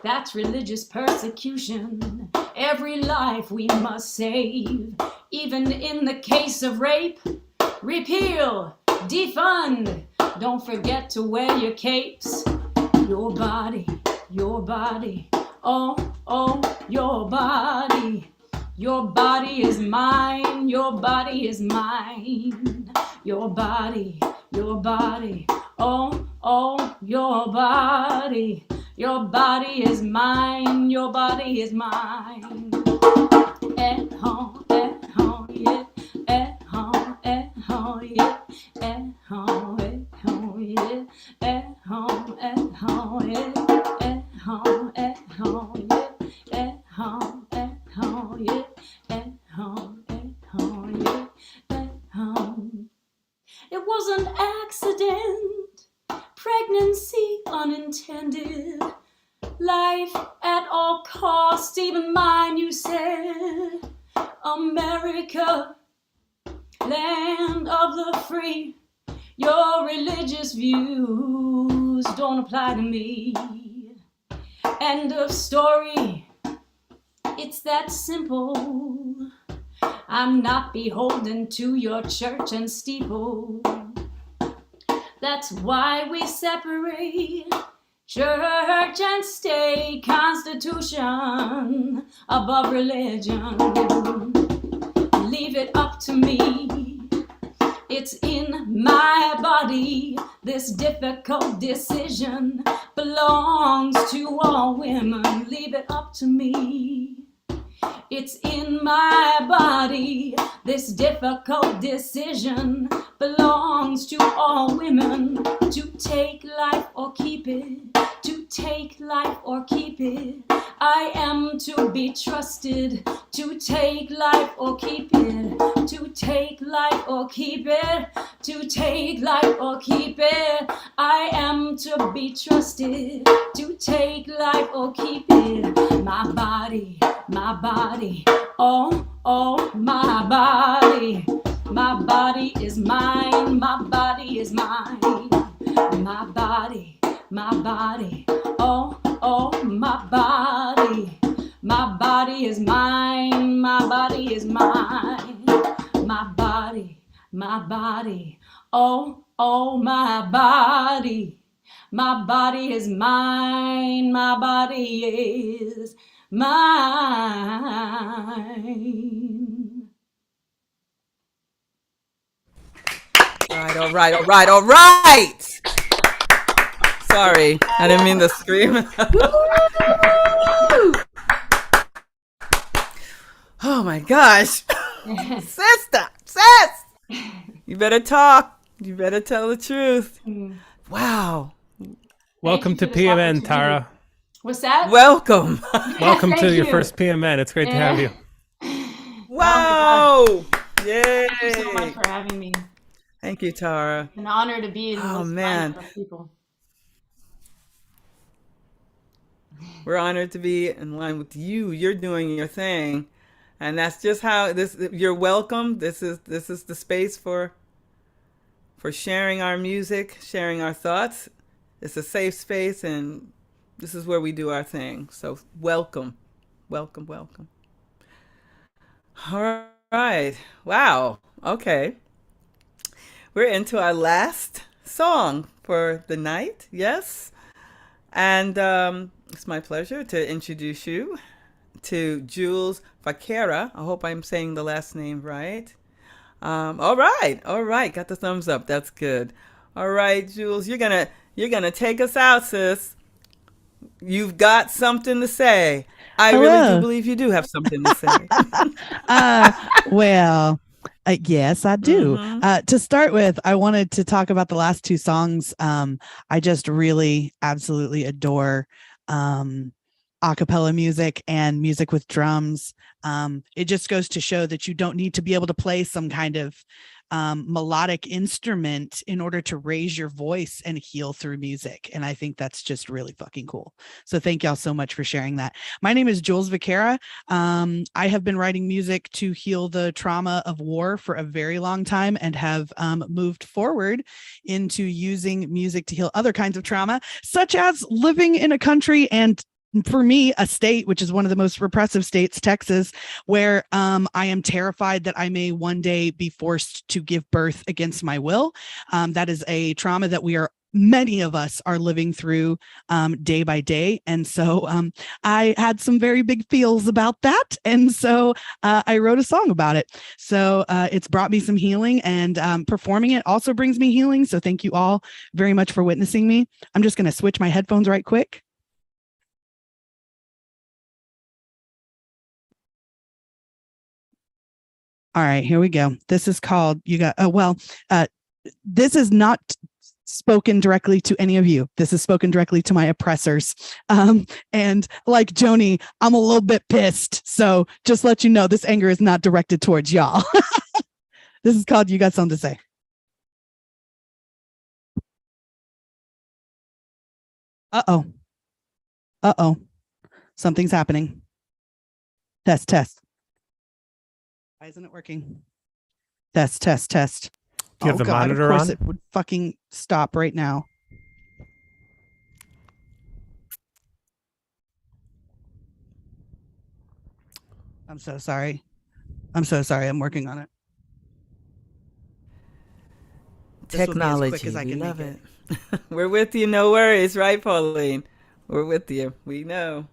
Speaker 5: that's religious persecution. Every life we must save, even in the case of rape. Repeal, defund, don't forget to wear your capes. Your body, oh, your body. Your body is mine, your body is mine. Your body, oh, your body. Your body is mine, your body is mine. At home, yeah. At home, yeah. At home, yeah. At home, yeah. At home, yeah. At home, yeah. At home, yeah. At home, yeah. At home. It was an accident. Pregnancy unintended, life at all costs, even mine, you said. America, land of the free, your religious views don't apply to me. End of story, it's that simple. I'm not beholden to your church and steeple. That's why we separate church and state, constitution above religion. Leave it up to me. It's in my body. This difficult decision belongs to all women. Leave it up to me. It's in my body. This difficult decision belongs to all women. To take life or keep it. To take life or keep it. I am to be trusted. To take life or keep it. To take life or keep it. To take life or keep it. I am to be trusted. To take life or keep it. My body, oh, my body. My body is mine, my body is mine. My body, my body, oh, oh, my body. My body is mine, my body is mine. My body, oh, oh, my body. My body is mine, my body is mine.
Speaker 2: All right, all right, all right. Sorry, I didn't mean to scream. Oh my gosh. Sister, sis! You better talk. You better tell the truth. Wow.
Speaker 6: Welcome to PMN, Tara.
Speaker 5: What's that?
Speaker 2: Welcome.
Speaker 6: Welcome to your
Speaker 5: you.
Speaker 6: first PMN. It's great to have you.
Speaker 2: Wow. Yay.
Speaker 5: Thank you so much for having me.
Speaker 2: Thank you, Tara.
Speaker 5: An honor to be in
Speaker 2: Oh,
Speaker 5: this
Speaker 2: man.
Speaker 5: life of people.
Speaker 2: We're honored to be in line with you. You're doing your thing. And that's just how you're welcome. This is the space for sharing our music, sharing our thoughts. It's a safe space, and this is where we do our thing. So welcome. Welcome, welcome. All right. Wow. Okay. We're into our last song for the night. Yes. And it's my pleasure to introduce you to Jules Vaquera. I hope I'm saying the last name right. All right. Got the thumbs up. That's good. All right, Jules, you're gonna take us out, sis. You've got something to say. I really do believe you do have something to say.
Speaker 7: Well, yes, I do. To start with, I wanted to talk about the last two songs. I just really absolutely adore a cappella music and music with drums. It just goes to show that you don't need to be able to play some kind of melodic instrument in order to raise your voice and heal through music. And I think that's just really fucking cool. So thank y'all so much for sharing that. My name is Jules Vaquera. I have been writing music to heal the trauma of war for a very long time and have moved forward into using music to heal other kinds of trauma, such as living in a country and for me, a state, which is one of the most repressive states, Texas, where I am terrified that I may one day be forced to give birth against my will. That is a trauma that many of us are living through day by day. And so I had some very big feels about that. And so I wrote a song about it. So it's brought me some healing, and performing it also brings me healing. So thank you all very much for witnessing me. I'm just going to switch my headphones right quick. All right, here we go. This is called, this is not spoken directly to any of you. This is spoken directly to my oppressors. And like Joni, I'm a little bit pissed. So just let you know, this anger is not directed towards y'all. This is called You Got Something to Say. Uh-oh. Uh-oh. Something's happening. Test. Why isn't it working? Test.
Speaker 6: Do you have the monitor
Speaker 7: of course
Speaker 6: on?
Speaker 7: It would fucking stop right now. I'm so sorry. I'm working on it.
Speaker 2: Technology,
Speaker 7: This will be as quick as I
Speaker 2: we
Speaker 7: can
Speaker 2: love
Speaker 7: make
Speaker 2: it. We're with you, no worries, right, Pauline? We're with you. We know.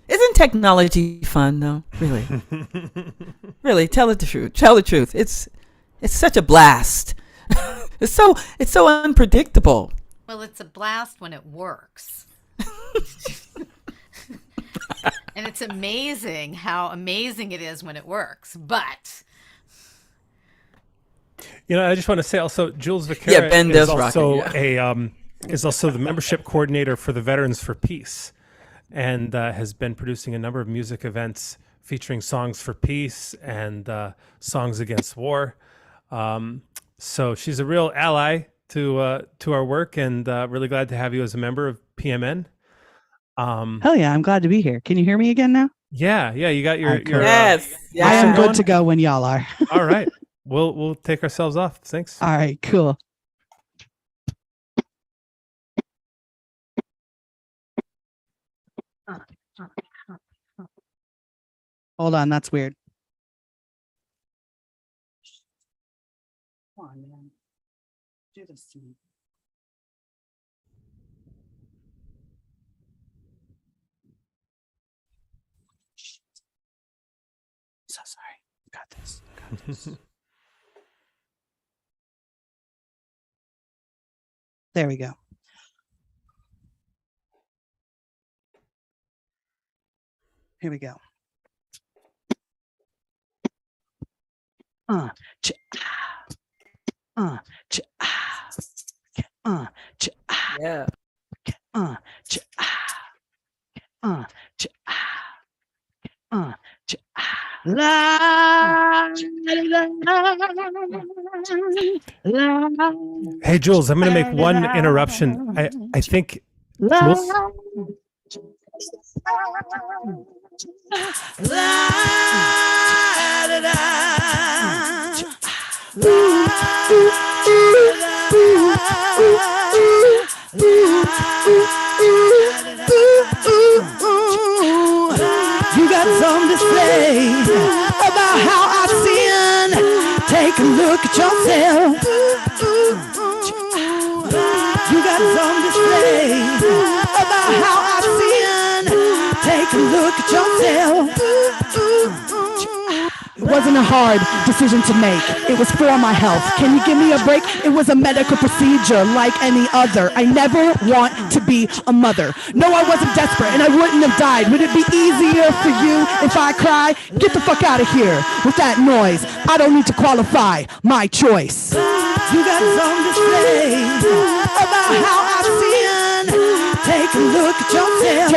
Speaker 2: Isn't technology fun though? Really? Really, tell the truth. Tell the truth. It's such a blast. It's so unpredictable.
Speaker 1: Well, it's a blast when it works. And it's amazing how amazing it is when it works. But
Speaker 6: I just want to say also, Jules Vaquera is also the membership coordinator for the Veterans for Peace, and has been producing a number of music events featuring songs for peace and songs against war. So she's a real ally to our work, and really glad to have you as a member of PMN.
Speaker 7: Hell yeah, I'm glad to be here. Can you hear me again now?
Speaker 6: Yeah, you got your
Speaker 2: yes.
Speaker 7: I am good to go when y'all are.
Speaker 6: All right. we'll take ourselves off. Thanks.
Speaker 7: All right, cool. Hold on, that's weird. Come on, man. Do this to me. So sorry. Got this. Got this. There we go. Here we go. Ch ch ch
Speaker 2: Yeah.
Speaker 7: ch ch ch la la.
Speaker 6: Hey, Jules, I'm going to make one interruption. I think Jules.
Speaker 7: You got some to say about how I sin. Take a look at yourself. You got some to say about how I sin. Take a look at yourself. It wasn't a hard decision to make. It was for my health. Can you give me a break? It was a medical procedure like any other. I never want to be a mother. No, I wasn't desperate and I wouldn't have died. Would it be easier for you if I cry? Get the fuck out of here with that noise. I don't need to qualify my choice. You got something to say about how I sin. Take a look at yourself.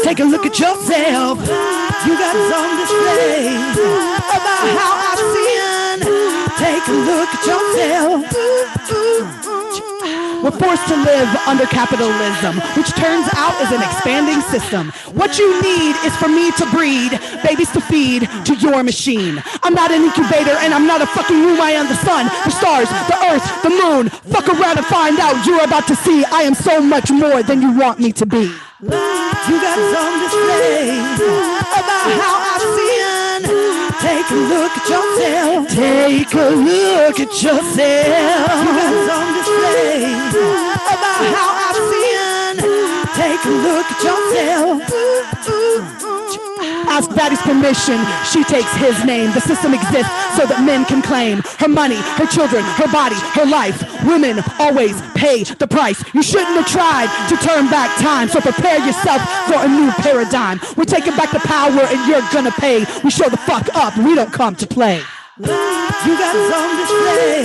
Speaker 7: Take a look at yourself. You got something to say about how I sin. Take a look at yourself. We're forced to live under capitalism, which turns out is an expanding system. What you need is for me to breed babies to feed to your machine. I'm not an incubator and I'm not a fucking room. I am the sun, the stars, the earth, the moon. Fuck around and find out. You're about to see I am so much more than you want me to be. You got something to say about how I sin. Take a look at yourself. Take a look at yourself. You got something to say about how I sin. Take a look at yourself. Ask daddy's permission, she takes his name. The system exists so that men can claim her money, her children, her body, her life. Women always pay the price. You shouldn't have tried to turn back time, so prepare yourself for a new paradigm. We're taking back the power and you're gonna pay. We show the fuck up, we don't come to play. You got something to say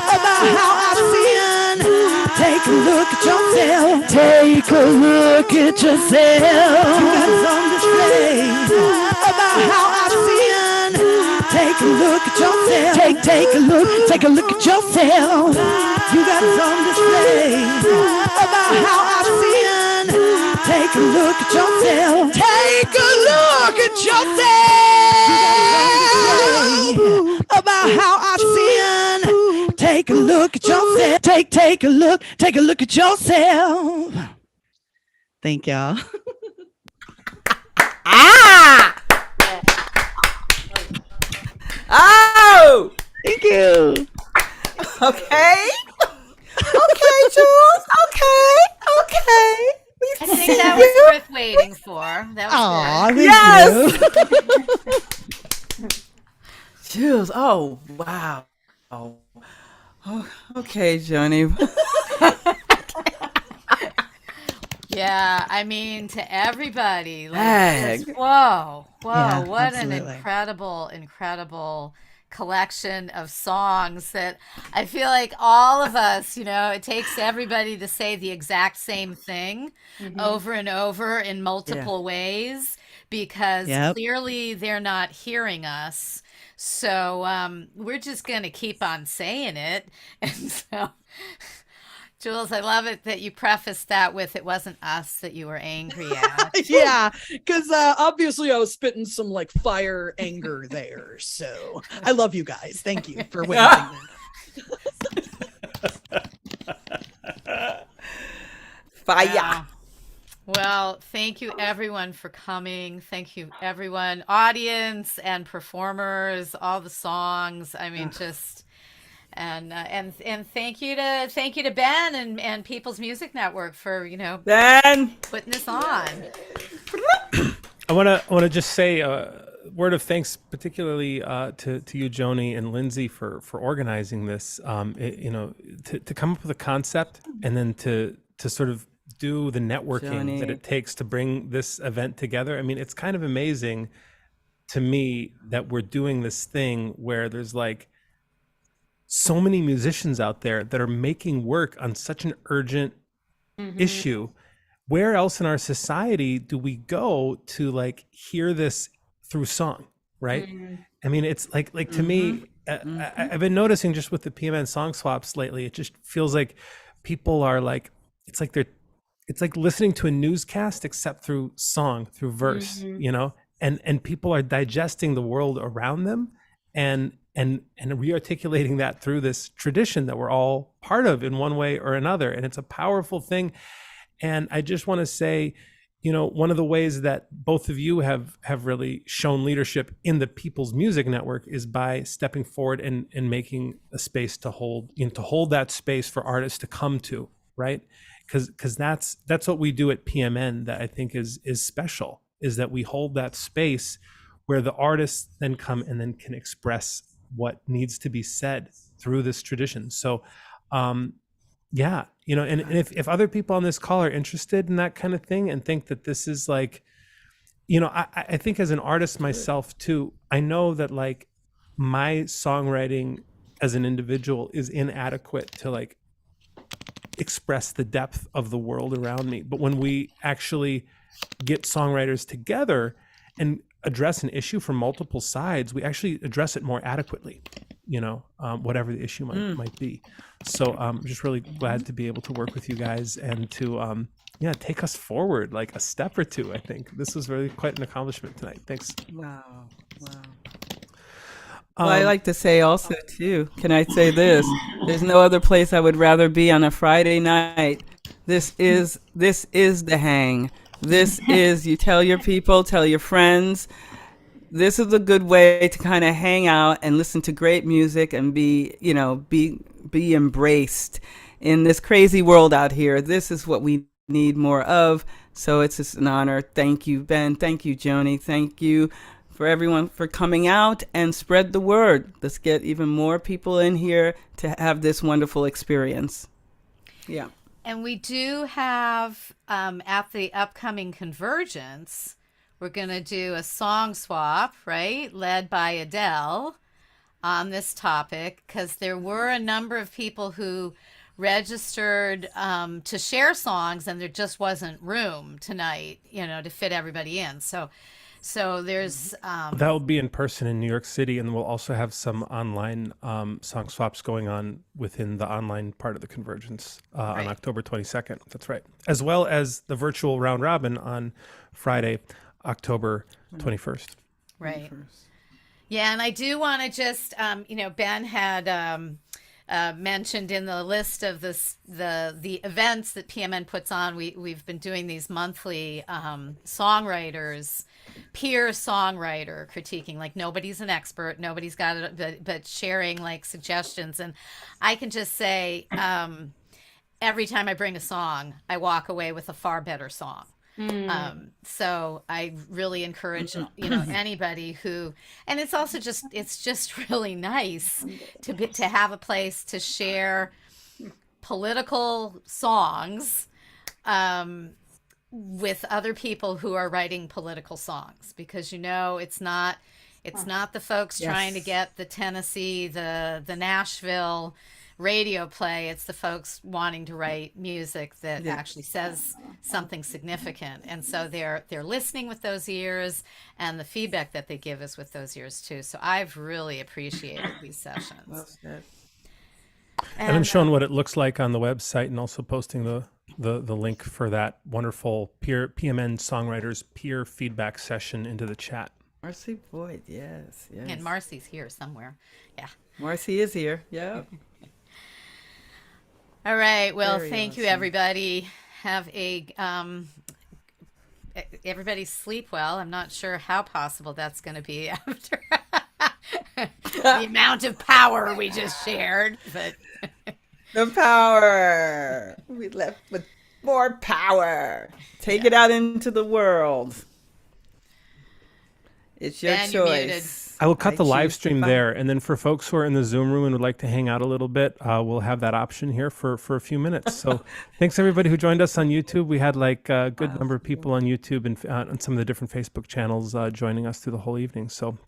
Speaker 7: about how I sin. Take a look at yourself. Take a look at yourself. You got something to say about how I sin. Take a look at yourself. Take a look at yourself. You got something to say about how I sin. Take a look at yourself. Take a look at yourself. About how I sin. Take a look at yourself. Take a look at yourself. Thank y'all.
Speaker 2: Ah! Oh!
Speaker 7: Thank you.
Speaker 2: Okay. Okay, Jules. Okay.
Speaker 1: I think that was worth waiting for. That was
Speaker 7: Aw,
Speaker 1: good.
Speaker 7: thank you.
Speaker 2: Jules. Oh, wow. Oh, okay, Joni.
Speaker 1: Yeah, I mean, to everybody, like,
Speaker 2: Heck.
Speaker 1: whoa,
Speaker 7: Yeah,
Speaker 1: what
Speaker 7: absolutely.
Speaker 1: an incredible collection of songs that I feel like all of us, it takes everybody to say the exact same thing over and over in multiple ways because
Speaker 7: Yep.
Speaker 1: clearly they're not hearing us. So we're just going to keep on saying it. And so Jules, I love it that you prefaced that with it wasn't us that you were angry at.
Speaker 8: Yeah, because obviously I was spitting some like fire anger there. So I love you guys. Thank you for witnessing that.
Speaker 2: Fire.
Speaker 1: Wow. Well, thank you everyone for coming. Thank you everyone, audience and performers, all the songs. I mean, just and thank you to Ben and People's Music Network for
Speaker 2: Ben
Speaker 1: putting this on.
Speaker 6: I want to just say a word of thanks, particularly to you, Joni and Lindsay, for organizing this. To come up with a concept and then to sort of do the networking that it takes to bring this event together. I mean, it's kind of amazing to me that we're doing this thing where there's like so many musicians out there that are making work on such an urgent issue. Where else in our society do we go to like hear this through song, right? I mean, it's like to me, I've been noticing just with the PMN song swaps lately, it just feels like people are like, it's like listening to a newscast except through song, through verse, and people are digesting the world around them and rearticulating that through this tradition that we're all part of in one way or another. And it's a powerful thing. And I just want to say, one of the ways that both of you have really shown leadership in the People's Music Network is by stepping forward and making a space to hold that space for artists to come to, right? Because that's what we do at PMN that I think is special, is that we hold that space where the artists then come and then can express what needs to be said through this tradition. So yeah, and if other people on this call are interested in that kind of thing and think that this is like, I think as an artist myself too, I know that like my songwriting as an individual is inadequate to like express the depth of the world around me. But when we actually get songwriters together and address an issue from multiple sides, we actually address it more adequately, whatever the issue might be. So I'm just really glad to be able to work with you guys and to take us forward like a step or two. I think this was really quite an accomplishment tonight. Thanks.
Speaker 2: Wow. Well, I like to say also too, can I say this? There's no other place I would rather be on a Friday night. This is the hang. This is, you tell your people, tell your friends. This is a good way to kind of hang out and listen to great music and be embraced in this crazy world out here. This is what we need more of. So it's just an honor. Thank you, Ben. Thank you, Joni. Thank you for everyone for coming out and spread the word. Let's get even more people in here to have this wonderful experience. Yeah.
Speaker 1: And we do have, at the upcoming Convergence, we're going to do a song swap, right, led by Adele on this topic, because there were a number of people who registered to share songs, and there just wasn't room tonight, to fit everybody in. So there's
Speaker 6: that will be in person in New York City, and we'll also have some online song swaps going on within the online part of the Convergence on October 22nd. That's right, as well as the virtual round robin on Friday, October 21st.
Speaker 1: Right. Yeah, and I do want to just Ben had mentioned in the list of the events that PMN puts on. We've been doing these monthly songwriters. Peer songwriter critiquing, like nobody's an expert, nobody's got it, but sharing like suggestions. And I can just say, every time I bring a song, I walk away with a far better song. So I really encourage, anybody who, and it's also just really nice to have a place to share political songs, with other people who are writing political songs, because it's not the folks trying to get the Tennessee, the Nashville radio play. It's the folks wanting to write music that actually says something significant, and so they're listening with those ears, and the feedback that they give us with those ears too. So I've really appreciated these sessions.
Speaker 6: And I'm showing what it looks like on the website, and also posting the link for that wonderful PMN songwriters peer feedback session into the chat.
Speaker 2: Marcy Boyd, yes.
Speaker 1: And Marcy's here somewhere. Yeah.
Speaker 2: Marcy is here. Yeah.
Speaker 1: All right. Well,
Speaker 2: Very
Speaker 1: thank you,
Speaker 2: awesome.
Speaker 1: everybody. Have a everybody sleep well. I'm not sure how possible that's going to be after the amount of power we just shared, but
Speaker 2: The power. We left with more power. Take it out into the world. It's your
Speaker 1: Ben, you're muted.
Speaker 2: choice.
Speaker 6: I will cut the
Speaker 2: choose
Speaker 6: live
Speaker 2: to
Speaker 6: stream
Speaker 2: find-
Speaker 6: there, and then for folks who are in the Zoom room and would like to hang out a little bit, we'll have that option here for a few minutes. So thanks everybody who joined us on YouTube. We had like a good number of people on YouTube and on some of the different Facebook channels joining us through the whole evening. So